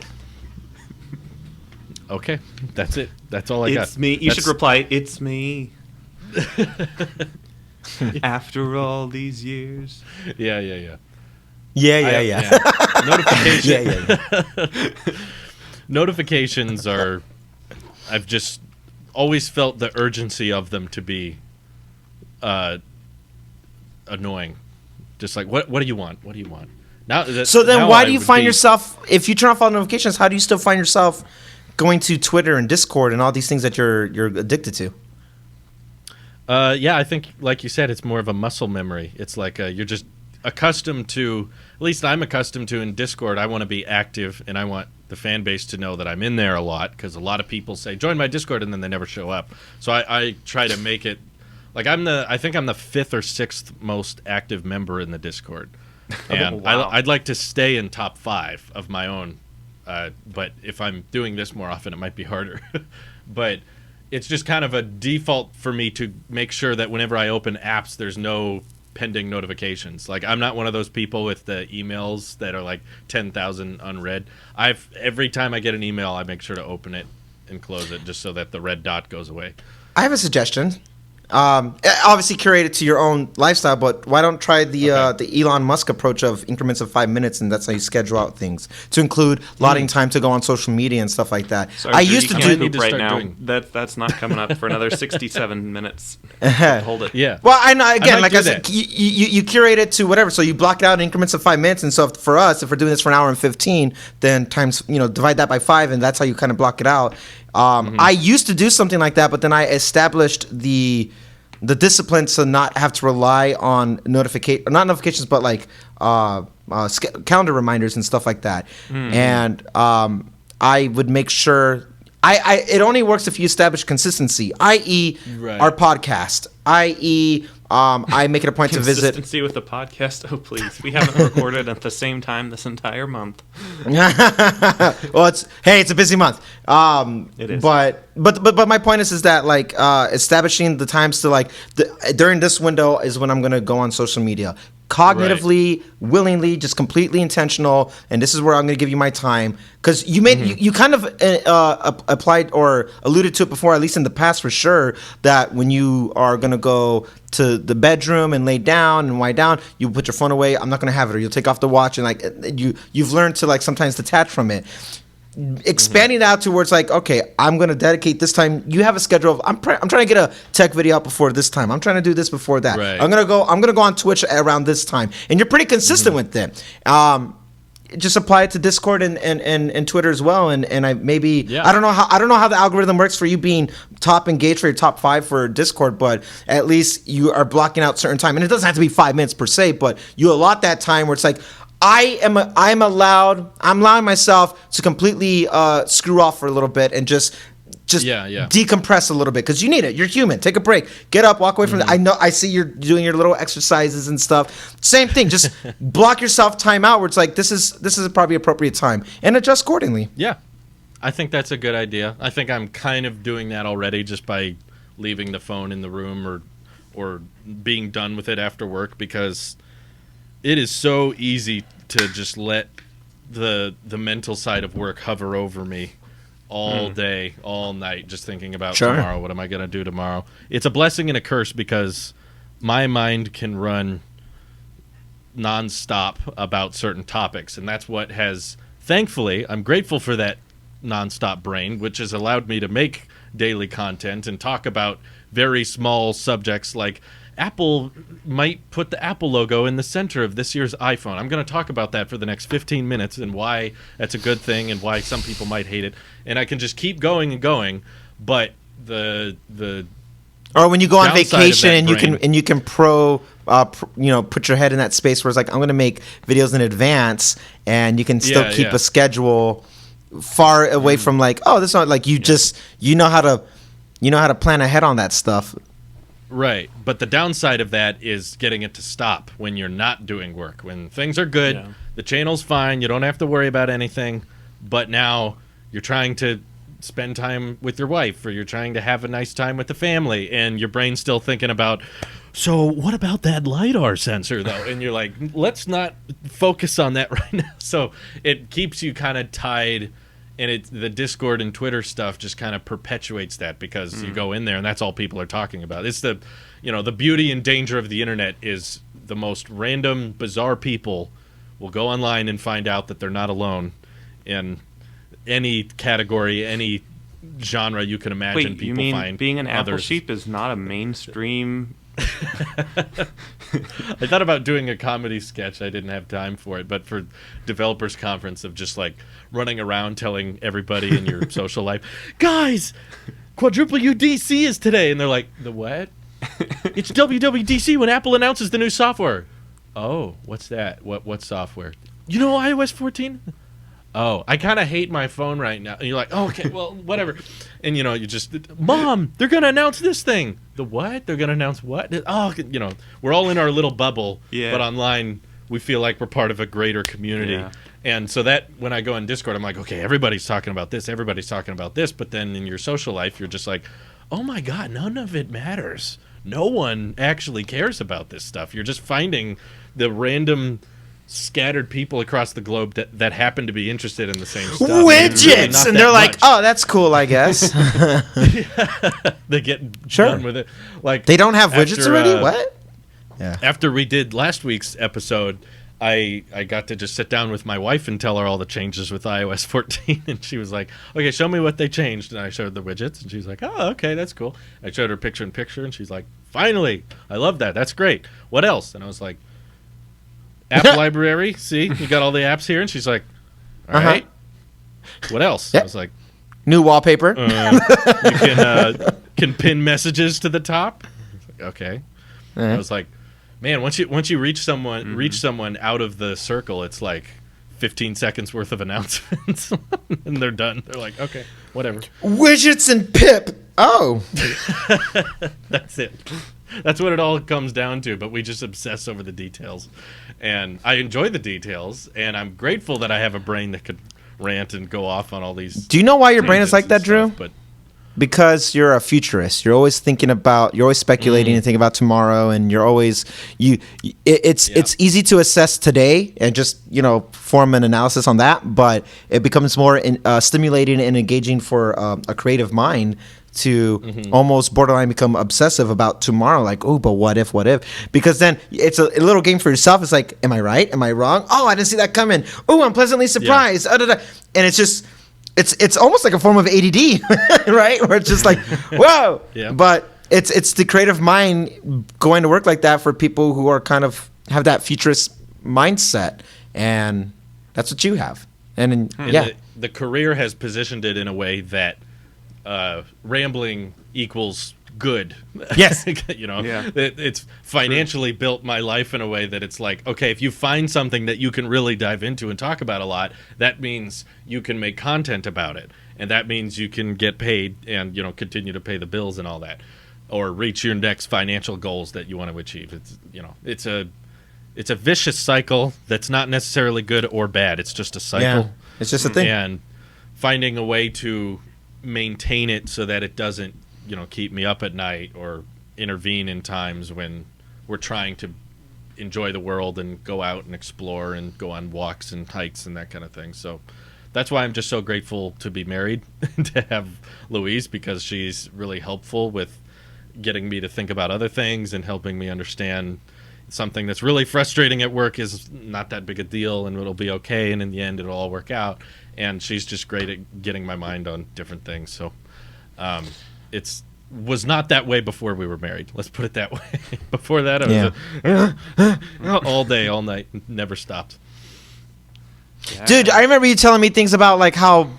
Okay, that's it. That's all I got. It's me. You should reply, it's me. After all these years. Yeah. Notifications are. I've just always felt the urgency of them to be annoying. Just like, what do you want? What do you want? So then why do you find yourself, if you turn off all notifications, how do you still find yourself going to Twitter and Discord and all these things that you're addicted to? I think, like you said, it's more of a muscle memory. It's like you're just accustomed to, at least I'm accustomed to in Discord, I want to be active, and I want the fan base to know that I'm in there a lot, because a lot of people say, join my Discord, and then they never show up. So I try to make it, like I think I'm the 5th or 6th most active member in the Discord. And wow. I'd like to stay in top 5 of my own, but if I'm doing this more often, it might be harder. But it's just kind of a default for me to make sure that whenever I open apps, there's no pending notifications. Like, I'm not one of those people with the emails that are like 10,000 unread. Every time I get an email, I make sure to open it and close it just so that the red dot goes away. I have a suggestion. Obviously curated to your own lifestyle, but why don't try the Elon Musk approach of increments of 5 minutes, and that's how you schedule out things to include lotting time to go on social media and stuff like that. So I used to do right now. That's not coming up for another 67 minutes. Hold it. Yeah. Well, I know. Again, like I that. said, you curate it to whatever. So you block it out in increments of 5 minutes, and so for us, if we're doing this for an hour and 15, then times divide that by 5, and that's how you kind of block it out. I used to do something like that, but then I established the discipline to not have to rely on not notifications, but like calendar reminders and stuff like that. And I would make sure it only works if you establish consistency, i.e. our podcast, i.e. I make it a point to visit. Consistency with the podcast. Oh, please. We haven't recorded at the same time this entire month. Well, it's a busy month. It is. But my point is that like establishing the times to like during this window is when I'm gonna go on social media. Cognitively, willingly, just completely intentional, and this is where I'm going to give you my time because you made you kind of applied or alluded to it before, at least in the past for sure, that when you are going to go to the bedroom and lay down and wind down, you put your phone away. I'm not going to have it, or you'll take off the watch, and like you've learned to like sometimes detach from it. Expanding out to where it's like, okay, I'm going to dedicate this time. You have a schedule of I'm trying to get a tech video out before this time. I'm trying to do this before that. Right. I'm going to go on Twitch around this time. And you're pretty consistent with it. Just apply it to Discord and Twitter as well. And I don't know how the algorithm works for you being top engaged for your top 5 for Discord, but at least you are blocking out certain time. And it doesn't have to be 5 minutes per se, but you allot that time where it's like I'm allowing myself to completely screw off for a little bit and just decompress a little bit because you need it. You're human. Take a break. Get up. Walk away from it. I see you're doing your little exercises and stuff. Same thing. Just block yourself time out where it's like this is probably appropriate time and adjust accordingly. Yeah, I think that's a good idea. I think I'm kind of doing that already just by leaving the phone in the room or being done with it after work because it is so easy to just let the mental side of work hover over me all day, all night, just thinking about tomorrow. What am I going to do tomorrow? It's a blessing and a curse because my mind can run nonstop about certain topics, and that's what has, thankfully, I'm grateful for that nonstop brain, which has allowed me to make daily content and talk about very small subjects like Apple might put the Apple logo in the center of this year's iPhone. I'm going to talk about that for the next 15 minutes and why that's a good thing and why some people might hate it. And I can just keep going and going, but the or when you go on downside vacation of that and you can put your head in that space where it's like I'm going to make videos in advance and you can still keep a schedule far away from like, oh, this is not like you know how to plan ahead on that stuff. Right, but the downside of that is getting it to stop when you're not doing work. When things are good, the channel's fine, you don't have to worry about anything, but now you're trying to spend time with your wife or you're trying to have a nice time with the family and your brain's still thinking about, so what about that LiDAR sensor though? And you're like, let's not focus on that right now. So it keeps you kind of tied. And the Discord and Twitter stuff just kind of perpetuates that because you go in there and that's all people are talking about. It's the beauty and danger of the internet is the most random, bizarre people will go online and find out that they're not alone in any category, any genre you can imagine. Wait, people you mean find being an Apple others. sheep is not a mainstream? I thought about doing a comedy sketch. I didn't have time for it, but for developers conference of just like running around telling everybody in your social life, guys, quadruple UDC is today, and they're like, the what? It's WWDC when Apple announces the new software. Oh, what's that? What software? You know iOS 14? Oh, I kind of hate my phone right now. And you're like, oh, okay, well, whatever. And, you just, Mom, they're going to announce this thing. The what? They're going to announce what? Oh, we're all in our little bubble. Yeah. But online, we feel like we're part of a greater community. Yeah. And so that, when I go on Discord, I'm like, okay, everybody's talking about this. Everybody's talking about this. But then in your social life, you're just like, oh, my God, none of it matters. No one actually cares about this stuff. You're just finding the random scattered people across the globe that happen to be interested in the same stuff. Widgets! Really, and they're like, oh, that's cool, I guess. They get done with it. Like they don't have widgets already? What? Yeah. After we did last week's episode, I got to just sit down with my wife and tell her all the changes with iOS 14. And she was like, okay, show me what they changed. And I showed the widgets. And she's like, oh, okay, that's cool. I showed her picture-in-picture. And she's like, finally, I love that. That's great. What else? And I was like, app library, see, you got all the apps here. And she's like, all right, what else? I was like, new wallpaper. You can pin messages to the top. I was like, okay. I was like, man, once you reach someone out of the circle, it's like 15 seconds worth of announcements and they're done. They're like, okay, whatever. Widgets and Pip. Oh. That's it. That's what it all comes down to, but we just obsess over the details. And I enjoy the details, and I'm grateful that I have a brain that could rant and go off on all these. Do you know why your brain is like that, Drew? But because you're a futurist. You're always thinking about, you're always speculating and thinking about tomorrow, and you're always it's easy to assess today and just, form an analysis on that, but it becomes more stimulating and engaging for a creative mind to almost borderline become obsessive about tomorrow, like, oh, but what if? Because then it's a little game for yourself. It's like, am I right? Am I wrong? Oh, I didn't see that coming. Oh, I'm pleasantly surprised. And it's just, it's almost like a form of ADD, right? Where it's just like, whoa. Yeah. But it's the creative mind going to work like that for people who are kind of have that futurist mindset, and that's what you have. And the career has positioned it in a way that rambling equals good. Yes. It's financially built my life in a way that it's like, okay, if you find something that you can really dive into and talk about a lot, that means you can make content about it, and that means you can get paid and continue to pay the bills and all that, or reach your next financial goals that you want to achieve. It's a vicious cycle that's not necessarily good or bad. It's just a cycle. Yeah. It's just a thing. And finding a way to maintain it so that it doesn't keep me up at night or intervene in times when we're trying to enjoy the world and go out and explore and go on walks and hikes and that kind of thing. So that's why I'm just so grateful to be married and to have Louise, because she's really helpful with getting me to think about other things and helping me understand something that's really frustrating at work is not that big a deal and it'll be okay, and in the end it'll all work out. And she's just great at getting my mind on different things. So it's was not that way before we were married. Let's put it that way. Before that, it was all day, all night, never stopped. Yeah. Dude, I remember you telling me things about like how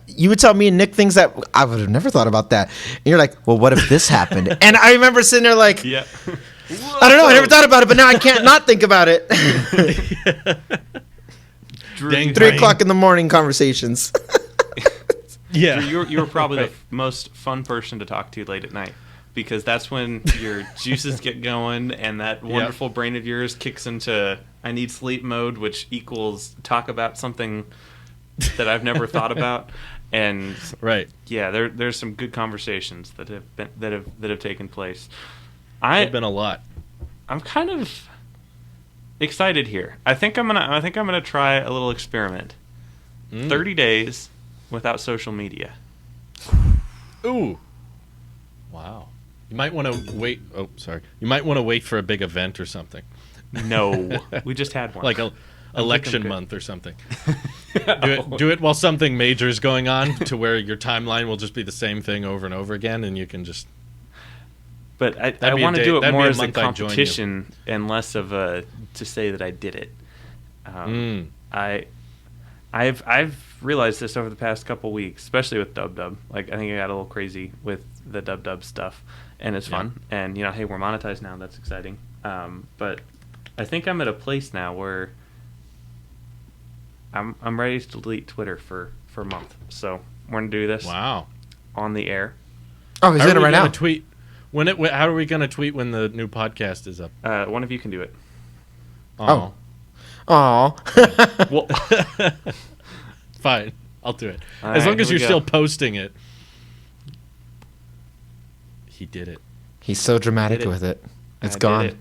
you would tell me and Nick things that I would have never thought about that. And you're like, well, what if this happened? And I remember sitting there like, I don't know, I never thought about it, but now I can't not think about it. 3 o'clock in the morning conversations. Yeah, you're probably the most fun person to talk to late at night, because that's when your juices get going and that wonderful brain of yours kicks into I need sleep mode, which equals talk about something that I've never thought about. And there's some good conversations that have taken place. There've been a lot. I'm kind of excited here. I think I'm gonna try a little experiment. 30 days without social media. Ooh. Wow. You might want to wait. Oh, sorry. You might want to wait for a big event or something. No, we just had one. Like election month or something. Do it while something major is going on, to where your timeline will just be the same thing over and over again, and you can just. But I want to do it more as a competition and less of a to say that I did it. I've realized this over the past couple weeks, especially with Dub Dub. Like, I think I got a little crazy with the Dub Dub stuff, and it's fun. And hey, we're monetized now. That's exciting. But I think I'm at a place now where I'm ready to delete Twitter for a month. So we're gonna do this. Wow. On the air. Oh, he's doing it right now. Tweet. How are we going to tweet when the new podcast is up? One of you can do it. Oh. Well, fine. I'll do it. As long as you're still posting it. He did it. He's so dramatic with it. It's gone.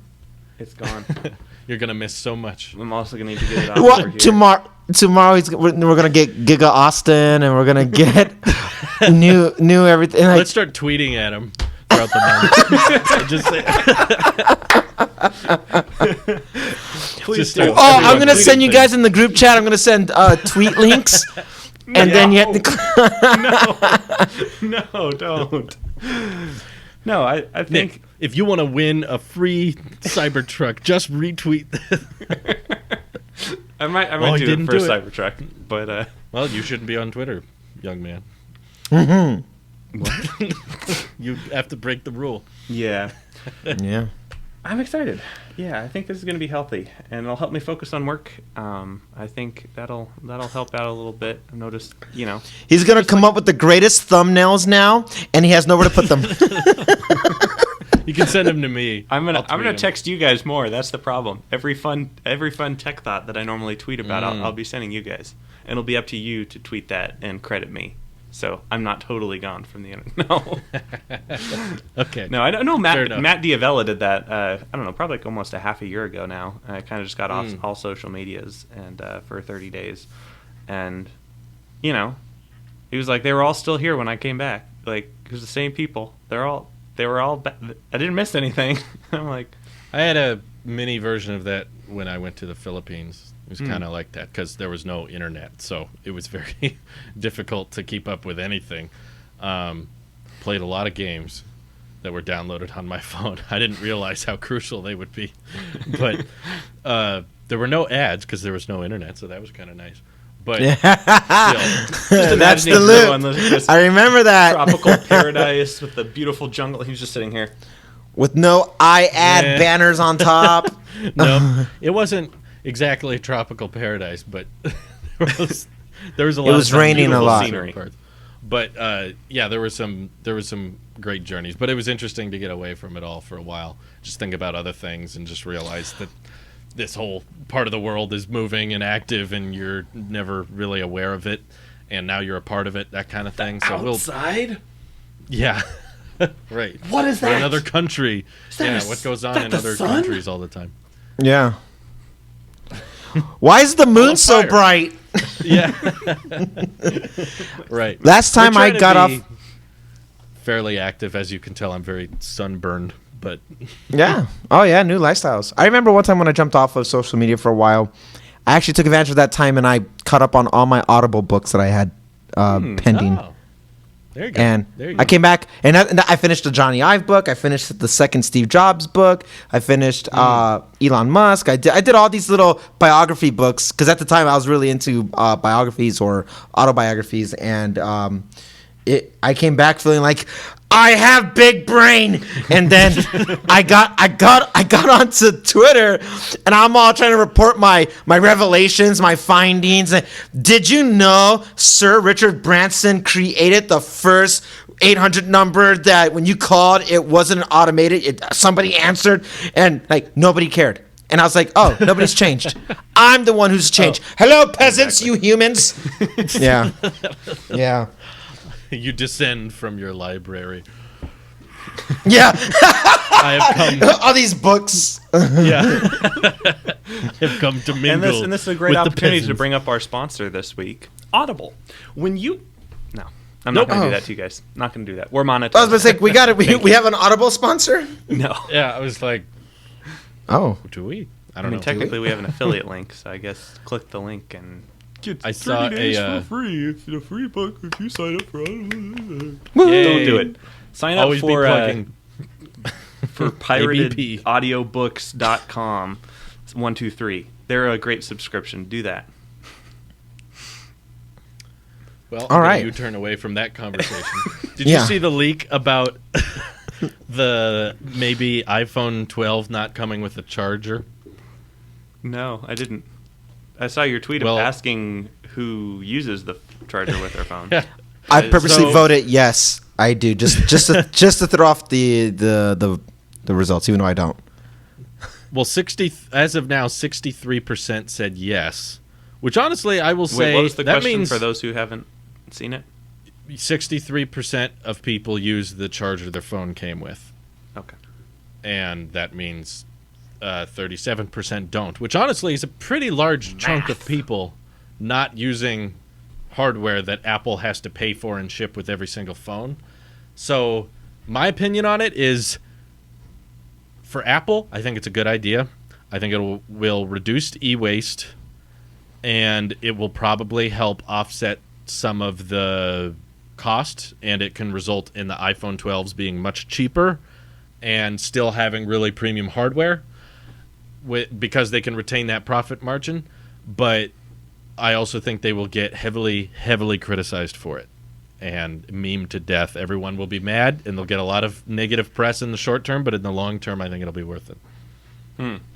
It's gone. You're going to miss so much. I'm also going to need to get it out over here. Tomorrow we're going to get Giga Austin, and we're going to get new everything. Like, let's start tweeting at him throughout the month. Just say, I'm going to send you guys in the group chat. I'm going to send tweet links, and then you have to. No, don't. No, I think Nick, if you want to win a free Cybertruck, just retweet this. I might do it for a Cybertruck, but well, you shouldn't be on Twitter, young man. Mm-hmm. What? You have to break the rule. Yeah. Yeah. I'm excited. Yeah, I think this is going to be healthy, and it'll help me focus on work. I think that'll help out a little bit. I've noticed, He's going to come up with the greatest thumbnails now, and he has nowhere to put them. You can send them to me. I'm gonna I'll tweet 'em. text you guys more. That's the problem. Every fun tech thought that I normally tweet about, I'll be sending you guys, and it'll be up to you to tweet that and credit me. So I'm not totally gone from the internet. No. Okay. No, I don't know. Fair enough. Matt Diavella did that. I don't know, probably like almost a half a year ago now. I kind of just got off all social medias and for 30 days, and you know, he was like, they were all still here when I came back. Like, it was the same people. They were all. I didn't miss anything. I'm like, I had a mini version of that when I went to the Philippines. It was kind of like that because there was no internet, so it was very difficult to keep up with anything. Played a lot of games that were downloaded on my phone. I didn't realize how crucial they would be, but there were no ads because there was no internet, so that was kind of nice. But still, That's the loop. I remember that. Tropical paradise with the beautiful jungle. He was just sitting here with no ad banners on top. No, it wasn't exactly a tropical paradise, but there was a lot. It was raining a lot. Scenery. But there was some great journeys. But it was interesting to get away from it all for a while. Just think about other things and just realize that this whole part of the world is moving and active, and you're never really aware of it. And now you're a part of it, that kind of thing. So outside. Yeah. Right. What is that? Or another country. What goes on in other countries all the time. Yeah. Why is the moon so bright? Yeah. Right. Last time I got off. Fairly active, as you can tell. I'm very sunburned, but. Yeah. Oh, yeah. New lifestyles. I remember one time when I jumped off of social media for a while. I actually took advantage of that time and I caught up on all my Audible books that I had pending. Oh. There you go. And there you go. I came back and I finished the Johnny Ive book. I finished the second Steve Jobs book. I finished Elon Musk. I did all these little biography books because at the time I was really into biographies or autobiographies. And I came back feeling like I have big brain. And then I got onto Twitter and I'm all trying to report my revelations, my findings. Did you know Sir Richard Branson created the first 800 number that when you called, it wasn't automated. Somebody answered and like nobody cared. And I was like, oh, nobody's changed. I'm the one who's changed. Hello, peasants, you humans. Yeah. Yeah. You descend from your library. Yeah. I have come. All these books. Yeah. Have come to mingle. And this is a great opportunity to bring up our sponsor this week, Audible. I'm not going to do that to you guys. Not going to do that. We're monetized. I was going to say, we got it. We have an Audible sponsor? No. Yeah, I was like, do we? I don't know. Technically, we have an affiliate link, so I guess click the link and get 30 days for free. It's a free book if you sign up for Audible. Don't do it. Sign up Always for for piratedaudiobooks.com. 123. They're a great subscription. Do that. Well, all right. You turn away from that conversation. Did you see the leak about the maybe iPhone 12 not coming with a charger? No, I didn't. I saw your tweet of asking who uses the charger with their phone. Yeah. I purposely voted yes. I do just to throw off the results, even though I don't. Well, as of now, 63% said yes. Which honestly, I will say, what was the that question means for those who haven't seen it? 63% of people use the charger their phone came with. Okay. And that means 37% don't, which honestly is a pretty large chunk of people not using hardware that Apple has to pay for and ship with every single phone. So my opinion on it is, for Apple, I think it's a good idea. I think it will reduce e-waste, and it will probably help offset some of the cost, and it can result in the iPhone 12s being much cheaper and still having really premium hardware because they can retain that profit margin. But I also think they will get heavily, heavily criticized for it and memed to death. Everyone will be mad, and they'll get a lot of negative press in the short term, but in the long term, I think it'll be worth it.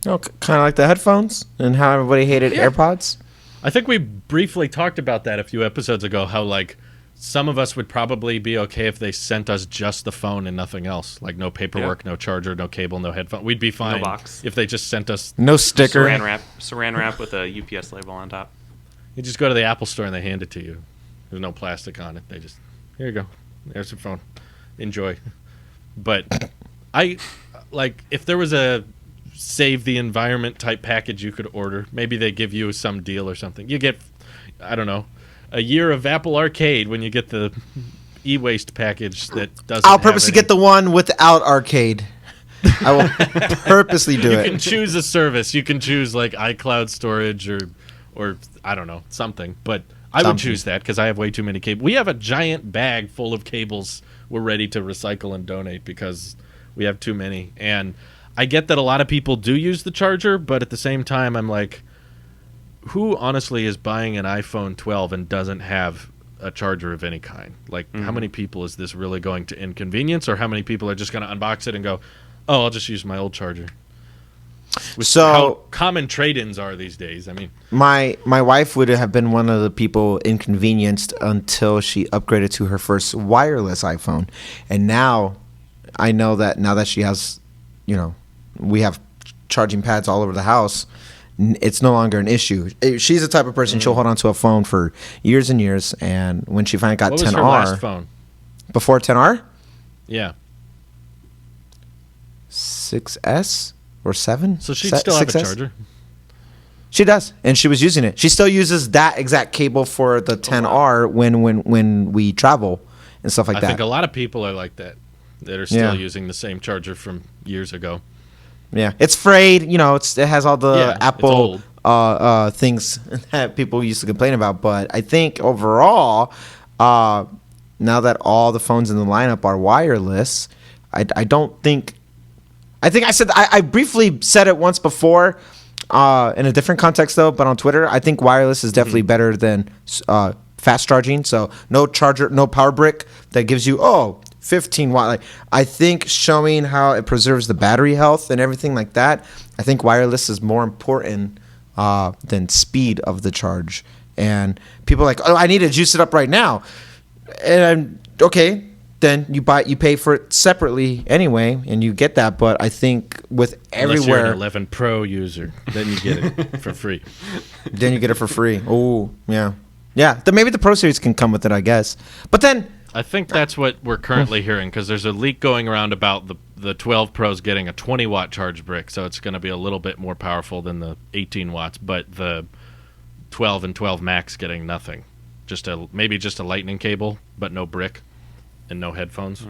Oh, kind of like the headphones and how everybody hated AirPods. I think we briefly talked about that a few episodes ago, how like some of us would probably be okay if they sent us just the phone and nothing else, like no paperwork, no charger, no cable, no headphone. We'd be fine box. if they just sent us No sticker. Saran wrap with a UPS label on top. You just go to the Apple store and they hand it to you. There's no plastic on it. They just, here you go. There's your phone. Enjoy. But if there was a save the environment type package you could order, maybe they give you some deal or something. You get, I don't know, a year of Apple Arcade when you get the e-waste package that doesn't I'll purposely get the one without arcade. I will purposely do it. You can choose a service. You can choose like iCloud storage or I don't know, something. But I would choose that because I have way too many cables. We have a giant bag full of cables we're ready to recycle and donate because we have too many. And I get that a lot of people do use the charger, but at the same time, I'm like, who honestly is buying an iPhone 12 and doesn't have a charger of any kind? Like, how many people is this really going to inconvenience, or how many people are just going to unbox it and go, oh, I'll just use my old charger? So how common trade-ins are these days. I mean, my wife would have been one of the people inconvenienced until she upgraded to her first wireless iPhone, and now I know that now that she has, we have charging pads all over the house. It's no longer an issue. She's the type of person she'll hold on to a phone for years and years, and when she finally got what 10R, was her last phone? Before 10R, yeah, 6S or 7. So she'd still have a 6S? charger. She does, and she was using it. She still uses that exact cable for the 10R when we travel and stuff like that. I think a lot of people are like that are still using the same charger from years ago. Yeah, it's frayed. It has all the Apple things that people used to complain about. But I think overall, now that all the phones in the lineup are wireless, I don't think. I think I briefly said it once before in a different context though, but on Twitter, I think wireless is definitely better than fast charging. So no charger, no power brick that gives you 15 watt. Like, I think showing how it preserves the battery health and everything like that, I think wireless is more important than speed of the charge. And people are like, I need to juice it up right now. And okay, then you pay for it separately anyway, and you get that. But I think with everywhere, unless you're an 11 Pro user, then you get it for free. Then you get it for free. Oh yeah. Then maybe the Pro Series can come with it, I guess. But then I think that's what we're currently hearing, because there's a leak going around about the 12 Pros getting a 20 watt charge brick, so it's going to be a little bit more powerful than the 18 watts, but the 12 and 12 Max getting nothing. Maybe just a lightning cable, but no brick and no headphones,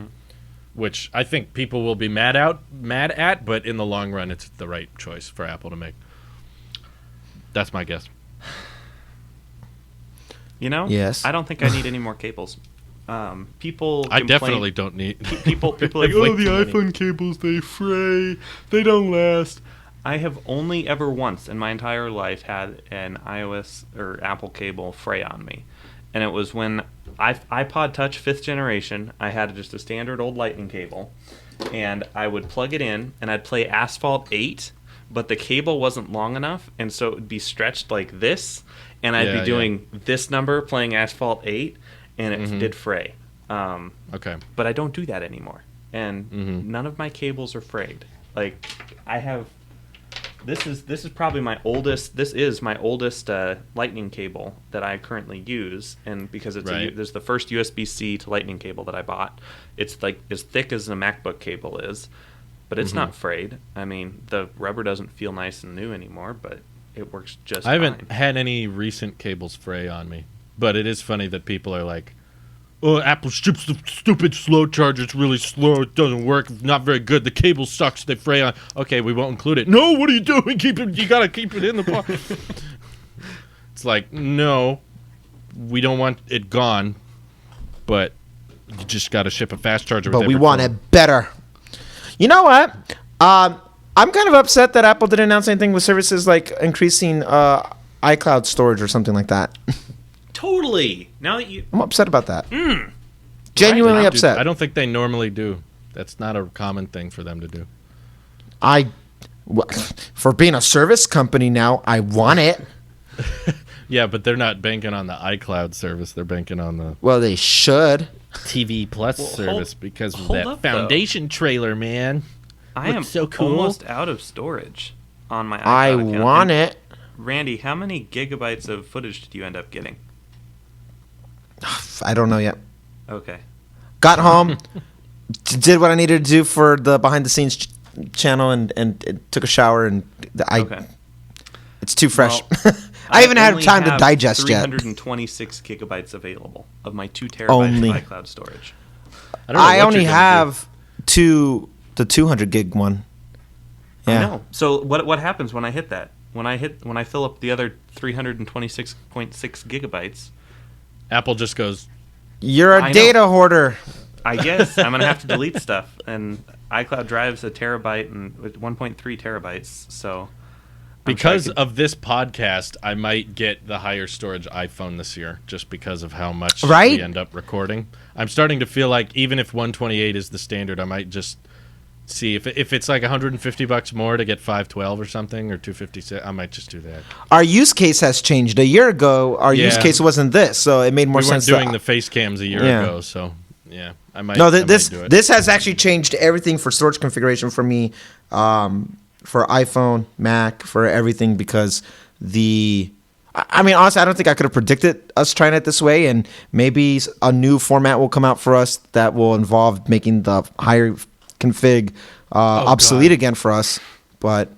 which I think people will be mad at, but in the long run, it's the right choice for Apple to make. That's my guess. Yes. I don't think I need any more cables. People I definitely don't need people like, the iPhone cables, they fray, they don't last. I have only ever once in my entire life had an iOS or Apple cable fray on me, and it was when iPod Touch 5th generation. I had just a standard old lightning cable, and I would plug it in and I'd play Asphalt 8, but the cable wasn't long enough, and so it would be stretched like this, and I'd be doing this number playing Asphalt 8, and it did fray. Okay. But I don't do that anymore. And none of my cables are frayed. Like, I have... This is probably my oldest... This is my oldest lightning cable that I currently use. And because it's there's the first USB-C to lightning cable that I bought. It's like as thick as a MacBook cable is. But it's not frayed. I mean, the rubber doesn't feel nice and new anymore, but it works just fine. I haven't had any recent cables fray on me. But it is funny that people are like, oh, Apple ships the stupid slow charger. It's really slow. It doesn't work. It's not very good. The cable sucks. They fray on. Okay, we won't include it. No, what are you doing? You got to keep it in the box. It's like, no, we don't want it gone, but you just got to ship a fast charger. But we want it better. You know what? I'm kind of upset that Apple didn't announce anything with services like increasing iCloud storage or something like that. Totally. Now that I'm upset about that. Genuinely upset. I don't think they normally do. That's not a common thing for them to do. For being a service company now, I want it. Yeah, but they're not banking on the iCloud service. They're banking on the Well, they should. TV Plus service because of that up, Foundation trailer, man. I am so cool. almost out of storage on my iCloud I account. want And it. Randy, how many gigabytes of footage did you end up getting? I don't know yet. Okay. Got home, did what I needed to do for the behind the scenes channel, and took a shower, and Okay. it's too fresh. Well, I even had only time to have digest yet. 326 gigabytes available of my 2 terabytes Only. of iCloud storage. I don't know I what only you're gonna have the 200 gig one. I Yeah. know. So what happens when I hit that? When I fill up the other 326.6 gigabytes, do. Apple just goes, You're I a know. data hoarder. I guess I'm gonna have to delete stuff. And iCloud drives a terabyte and 1.3 terabytes. So because of this podcast, I might get the higher storage iPhone this year just because of how much Right? we end up recording. I'm starting to feel like even if 128 is the standard, I might just see if it's like $150 more to get 512 or something, or 256. I might just do that. Our use case has changed. A year ago, our use Yeah. case wasn't this, so it made more We weren't sense. doing the face cams a year Yeah. ago, so yeah, I might. No, I might this do it. this has actually changed everything for storage configuration for me, for iPhone, Mac, for everything, because I mean, honestly, I don't think I could have predicted us trying it this way, and maybe a new format will come out for us that will involve making the higher config obsolete God. again for us. But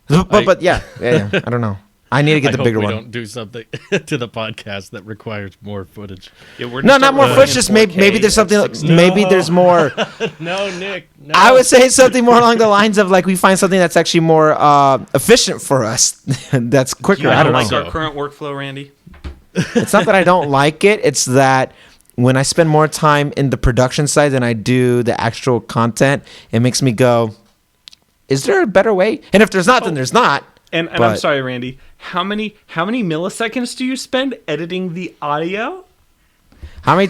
yeah, I don't know. I need to get I the hope bigger we one. don't do something to the podcast that requires more footage. yeah, we're No, just not more running footage. in Just 4K maybe there's at something. 60. Maybe there's more. No, Nick. No. I would say something more along the lines of like we find something that's actually more efficient for us. That's quicker. You I don't like know. our current workflow, Randy? It's not that I don't like it. It's that when I spend more time in the production side than I do the actual content, it makes me go, "Is there a better way?" And if there's not, then there's not. And I'm But- sorry, Randy. How many milliseconds do you spend editing the audio?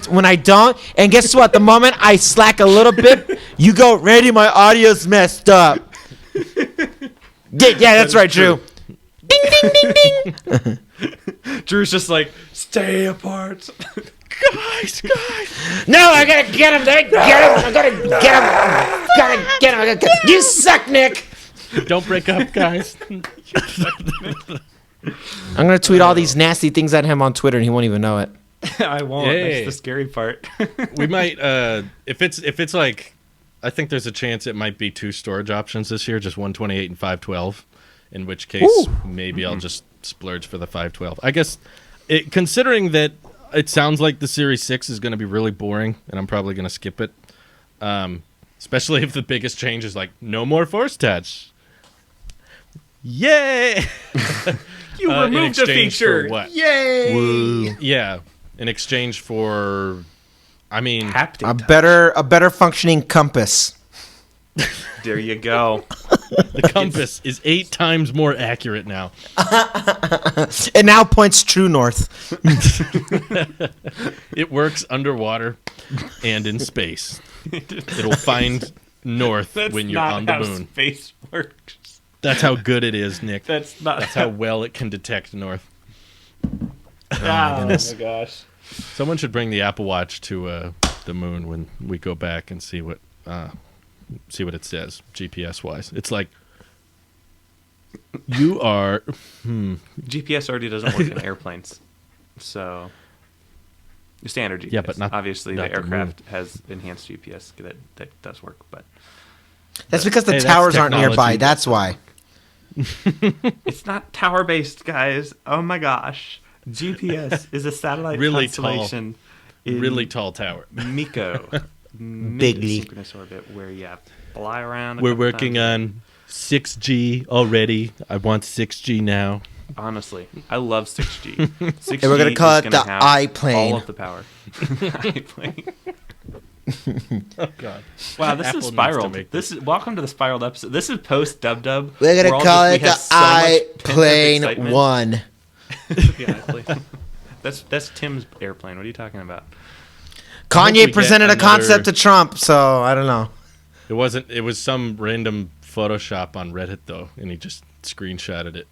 When I don't, and guess what? The moment I slack a little bit, you go, "Randy, my audio's messed up." Yeah, that's right, Drew. Ding, ding, ding, ding. Drew's just like, stay apart. guys. No, I gotta get him. Get him. I gotta get him. Gotta get him. I gotta get him. You suck, Nick. Don't break up, guys. I'm gonna tweet all these nasty things at him on Twitter, and he won't even know it. I won't. Yay. That's the scary part. We might, if it's like, I think there's a chance it might be 2 storage options this year, just 128 and 512. In which case, Ooh. maybe I'll just splurge for the 512. I guess, considering that it sounds like the Series 6 is going to be really boring, and I'm probably going to skip it. Especially if the biggest change is like no more Force Touch. Yay! You in removed a exchange for feature. what? Yay! Woo. Yeah, in exchange for, I mean, Haptic A touch. better functioning compass. There you go. the compass is 8 times more accurate now. It now points true north. It works underwater and in space. It'll find north That's when you're not on the how moon. space works. That's how good it is, Nick. That's not. That's how well it can detect north. Oh my gosh. Someone should bring the Apple Watch to the moon when we go back and see what it says GPS wise. It's like you are. GPS already doesn't work in airplanes, so standard GPS. Yeah, but not- obviously not the the moon. aircraft has enhanced GPS that does work, but That's because the Hey, that's towers aren't technology. nearby. That's why. it's not tower based, guys. Oh my gosh, GPS is a satellite Really tall. constellation. In Really tall tower. MECO, Bigly. synchronous orbit, where you fly around. We're working on 6G already. I want 6G now. Honestly, I love 6G. 6G And we're gonna call is it gonna the have iPlane. All of the power. iPlane. Oh God! Wow, this Apple is needs to spiraled. make This is welcome to the spiraled episode. This is post Dub Dub. We're gonna call it the iPlane iPlane 1. Yeah, iPlane. That's Tim's airplane. What are you talking about? hope we Kanye get presented a another- concept to Trump, so I don't know. It wasn't. It was some random Photoshop on Reddit though, and he just screenshotted it.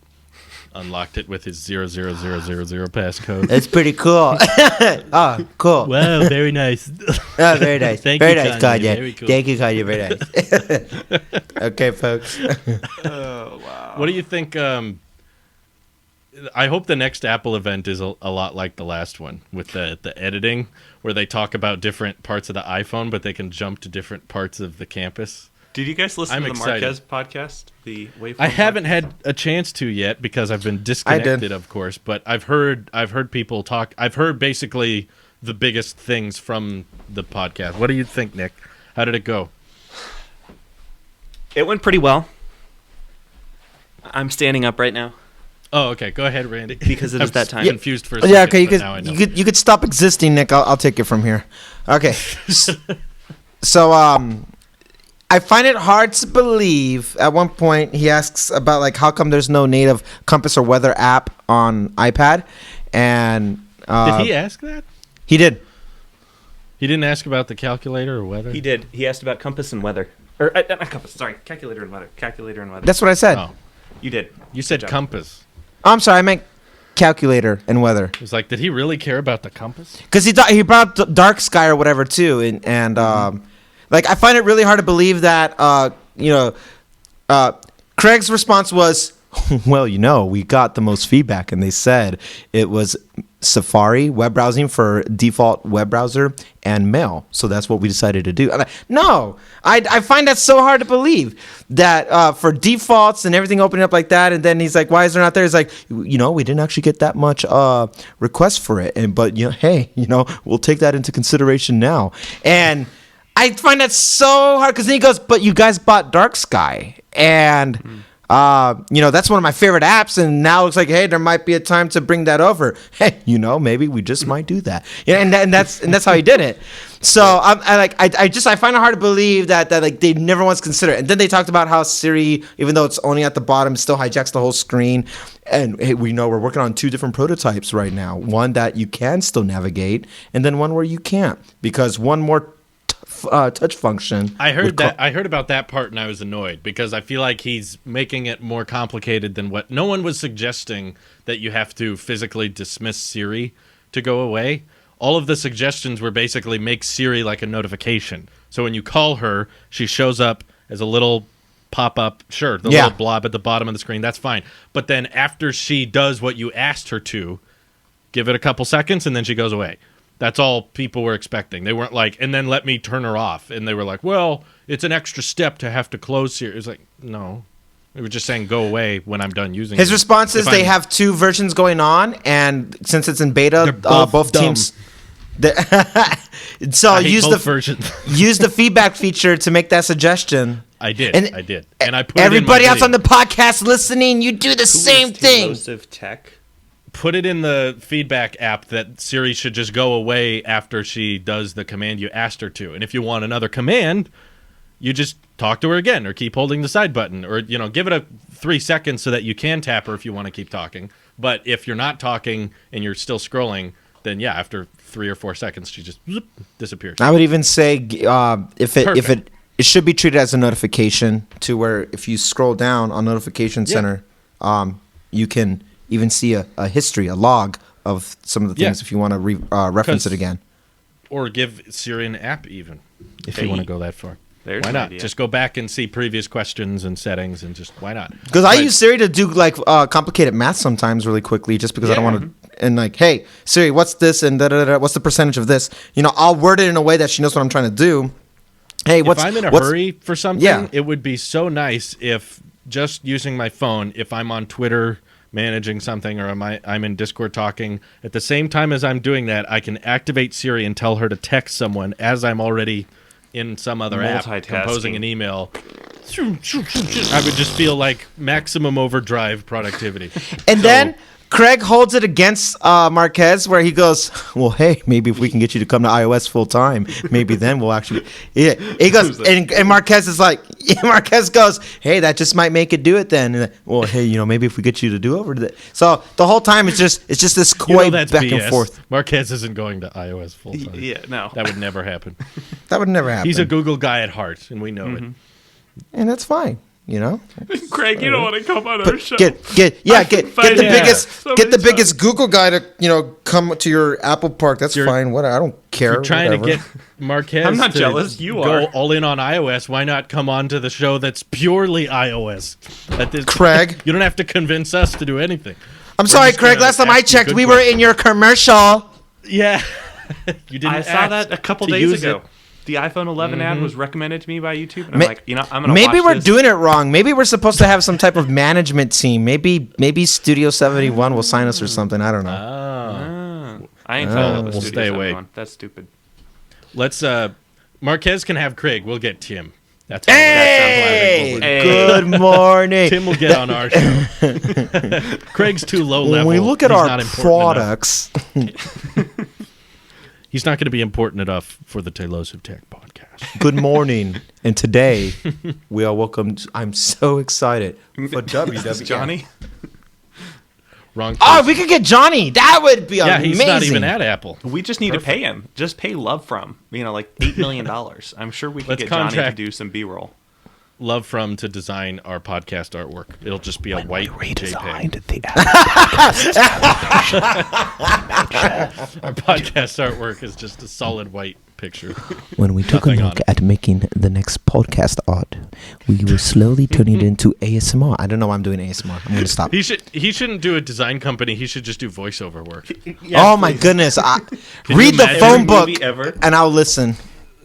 unlocked it with his 00000 passcode. It's pretty cool. Oh, cool. Wow, very nice. Oh, very nice. Thank very you, nice, Kanye. Kanye. Very cool. Thank you, Kanye. Very nice. Okay, folks. Oh wow. What do you think? I hope the next Apple event is a lot like the last one with the editing, where they talk about different parts of the iPhone, but they can jump to different parts of the campus. Did you guys listen I'm to the excited. Marquez podcast? The Waveform I haven't podcast? had a chance to yet because I've been disconnected, of course. But I've heard people talk. I've heard basically the biggest things from the podcast. What do you think, Nick? How did it go? It went pretty well. I'm standing up right now Oh, okay. Go ahead, Randy. because it is that time. Confused for a second. Yeah, okay, but now I know. you could stop existing, Nick. I'll take it from here. Okay. So, I find it hard to believe. At one point, he asks about like how come there's no native compass or weather app on iPad, and Did he ask that? he did. He didn't ask about the calculator or weather? He did. He asked about compass and weather. Or not compass. Sorry, calculator and weather. Calculator and weather. That's what I said. Oh. You did. You said Good job. compass. I'm sorry, I meant calculator and weather. It was like, did he really care about the compass? Because he brought up dark sky or whatever too, and like I find it really hard to believe that Craig's response was, well, we got the most feedback, and they said it was Safari web browsing for default web browser and Mail, so that's what we decided to do. And I find that so hard to believe that for defaults and everything opening up like that, and then he's like, why is there not there? He's like, we didn't actually get that much requests for it, but hey, we'll take that into consideration now. And I find that so hard because then he goes, but you guys bought Dark Sky, and that's one of my favorite apps, and now it looks like, hey, there might be a time to bring that over. Hey, maybe we just might do that. Yeah, and that's how he did it. So I find it hard to believe that like they never once considered it. And then they talked about how Siri, even though it's only at the bottom, still hijacks the whole screen. And hey, we're working on 2 different prototypes right now. One that you can still navigate, and then one where you can't, because one more touch function. I heard that. I heard about that part, and I was annoyed because I feel like he's making it more complicated than what. No one was suggesting that you have to physically dismiss Siri to go away. All of the suggestions were basically make Siri like a notification. So when you call her, she shows up as a little pop-up. Sure, the little blob at the bottom of the screen. That's fine. But then after she does what you asked her to, give it a couple seconds, and then she goes away. That's all people were expecting. They weren't like, and then let me turn her off. And they were like, well, it's an extra step to have to close Siri. It was like, no. They were just saying, go away when I'm done using it. His response is they have 2 versions going on, and since it's in beta, both teams... so use the versions. use the feedback feature to make that suggestion. I did. And I put everybody it in my else on video. the podcast listening, you do the same thing. Explosive tech. Put it in the feedback app that Siri should just go away after she does the command you asked her to. And if you want another command, you just talk to her again or keep holding the side button or, give it 3 seconds so that you can tap her if you want to keep talking. But if you're not talking and you're still scrolling, then after 3 or 4 seconds, she just disappears. I would even say if it should be treated as a notification to where if you scroll down on Notification Center, you can even see a history, a log of some of the things if you want to reference it again. Or give Siri an app even, if you want to go that far. There's why an not? idea. Just go back and see previous questions and settings and just why not? Because I use Siri to do like complicated math sometimes really quickly just because I don't want to. And like, hey, Siri, what's this? And what's the percentage of this? I'll word it in a way that she knows what I'm trying to do. Hey, if I'm in a hurry for something, it would be so nice if just using my phone, if I'm on Twitter managing something or I'm in Discord talking, at the same time as I'm doing that, I can activate Siri and tell her to text someone as I'm already in some other app composing an email. I would just feel like maximum overdrive productivity. And then Craig holds it against Marquez where he goes, well, hey, maybe if we can get you to come to iOS full time, maybe then we'll actually. Yeah. He goes, and Marquez is like, Marquez goes, hey, that just might make it do it then. And, well, hey, maybe if we get you to do over to that. So the whole time it's just this coy back BS. and forth. Marquez isn't going to iOS full time. Yeah, no. That would never happen. That would never happen. He's a Google guy at heart, and we know it. And that's fine. You know, Craig, you don't want to come on our show. get the biggest Google guy to come to your Apple Park. That's fine. What I don't care. You're trying to get Marquez. I'm not to jealous. You go are. all in on iOS. Why not come on to the show that's purely iOS? Craig, you don't have to convince us to do anything. I'm sorry, Craig. Last time I checked, we were in your commercial. Yeah, you didn't. I saw that a couple days ago. The iPhone 11 ad was recommended to me by YouTube, and I'm like, I'm gonna. Maybe watch we're this. doing it wrong. Maybe we're supposed to have some type of management team. Maybe Studio 71 will sign us or something. I don't know. I ain't following up with We'll Studio stay away. 71. That's stupid. Let's. Marquez can have Craig. We'll get Tim. That's Hey, Hey. good morning. Tim will get on our show. Craig's too low level. When we look at He's our not important products, he's not going to be important enough for the Talos of Tech podcast. good morning. And today we are welcomed. I'm so excited for WWF. Johnny. Wrong. Oh, person. we could get Johnny. That would be yeah, amazing. he's not even at Apple. We just need to pay him. Just pay Love From. Like $8 million. I'm sure we could Let's get Johnny to contract- do some B-roll. Love From to design our podcast artwork. It'll just be a white JPEG. the Our podcast artwork is just a solid white picture. When we took a Nothing look on it. at making the next podcast art, we were slowly turning it into ASMR. I don't know why I'm doing ASMR. I'm gonna stop. He shouldn't do a design company. He should just do voiceover work. Oh my goodness! you Read the imagine phone every book movie ever? and I'll listen.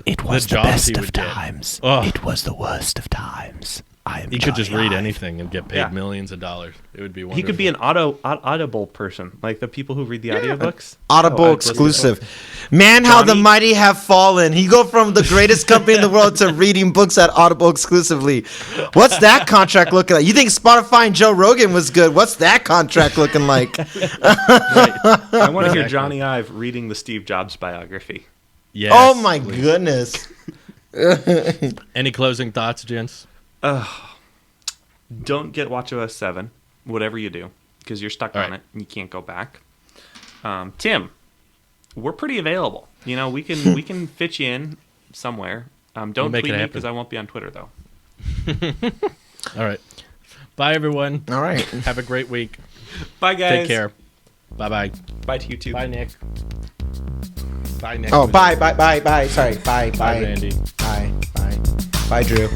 It was The the, jobs best he of would get. times. Ugh. It was the worst of times. I am He could just Johnny read Ive. anything and get paid Yeah. millions of dollars. It would be wonderful. He could be an audible person, like the people who read the audiobooks. Audible Oh, I'd listen to exclusive. Man, how the Johnny- mighty have fallen. He go from the greatest company in the world to reading books at Audible exclusively. What's that contract looking like? You think Spotify and Joe Rogan was good? What's that contract looking like? I want to hear Exactly. Johnny Ive reading the Steve Jobs biography. Yes, Oh my please. goodness. Any closing thoughts, gents? Don't get WatchOS 7, whatever you do, because you're stuck All on right. it and you can't go back. Tim, we're pretty available. We can fit you in somewhere. Don't make tweet it me happen. because I won't be on Twitter though. All right. Bye, everyone. All right. Have a great week. Bye guys. Take care. Bye-bye. Bye to you too. Bye, Nick. Bye, Nick. Oh, bye. Sorry. Bye. Bye, Randy. Bye. Bye, Drew.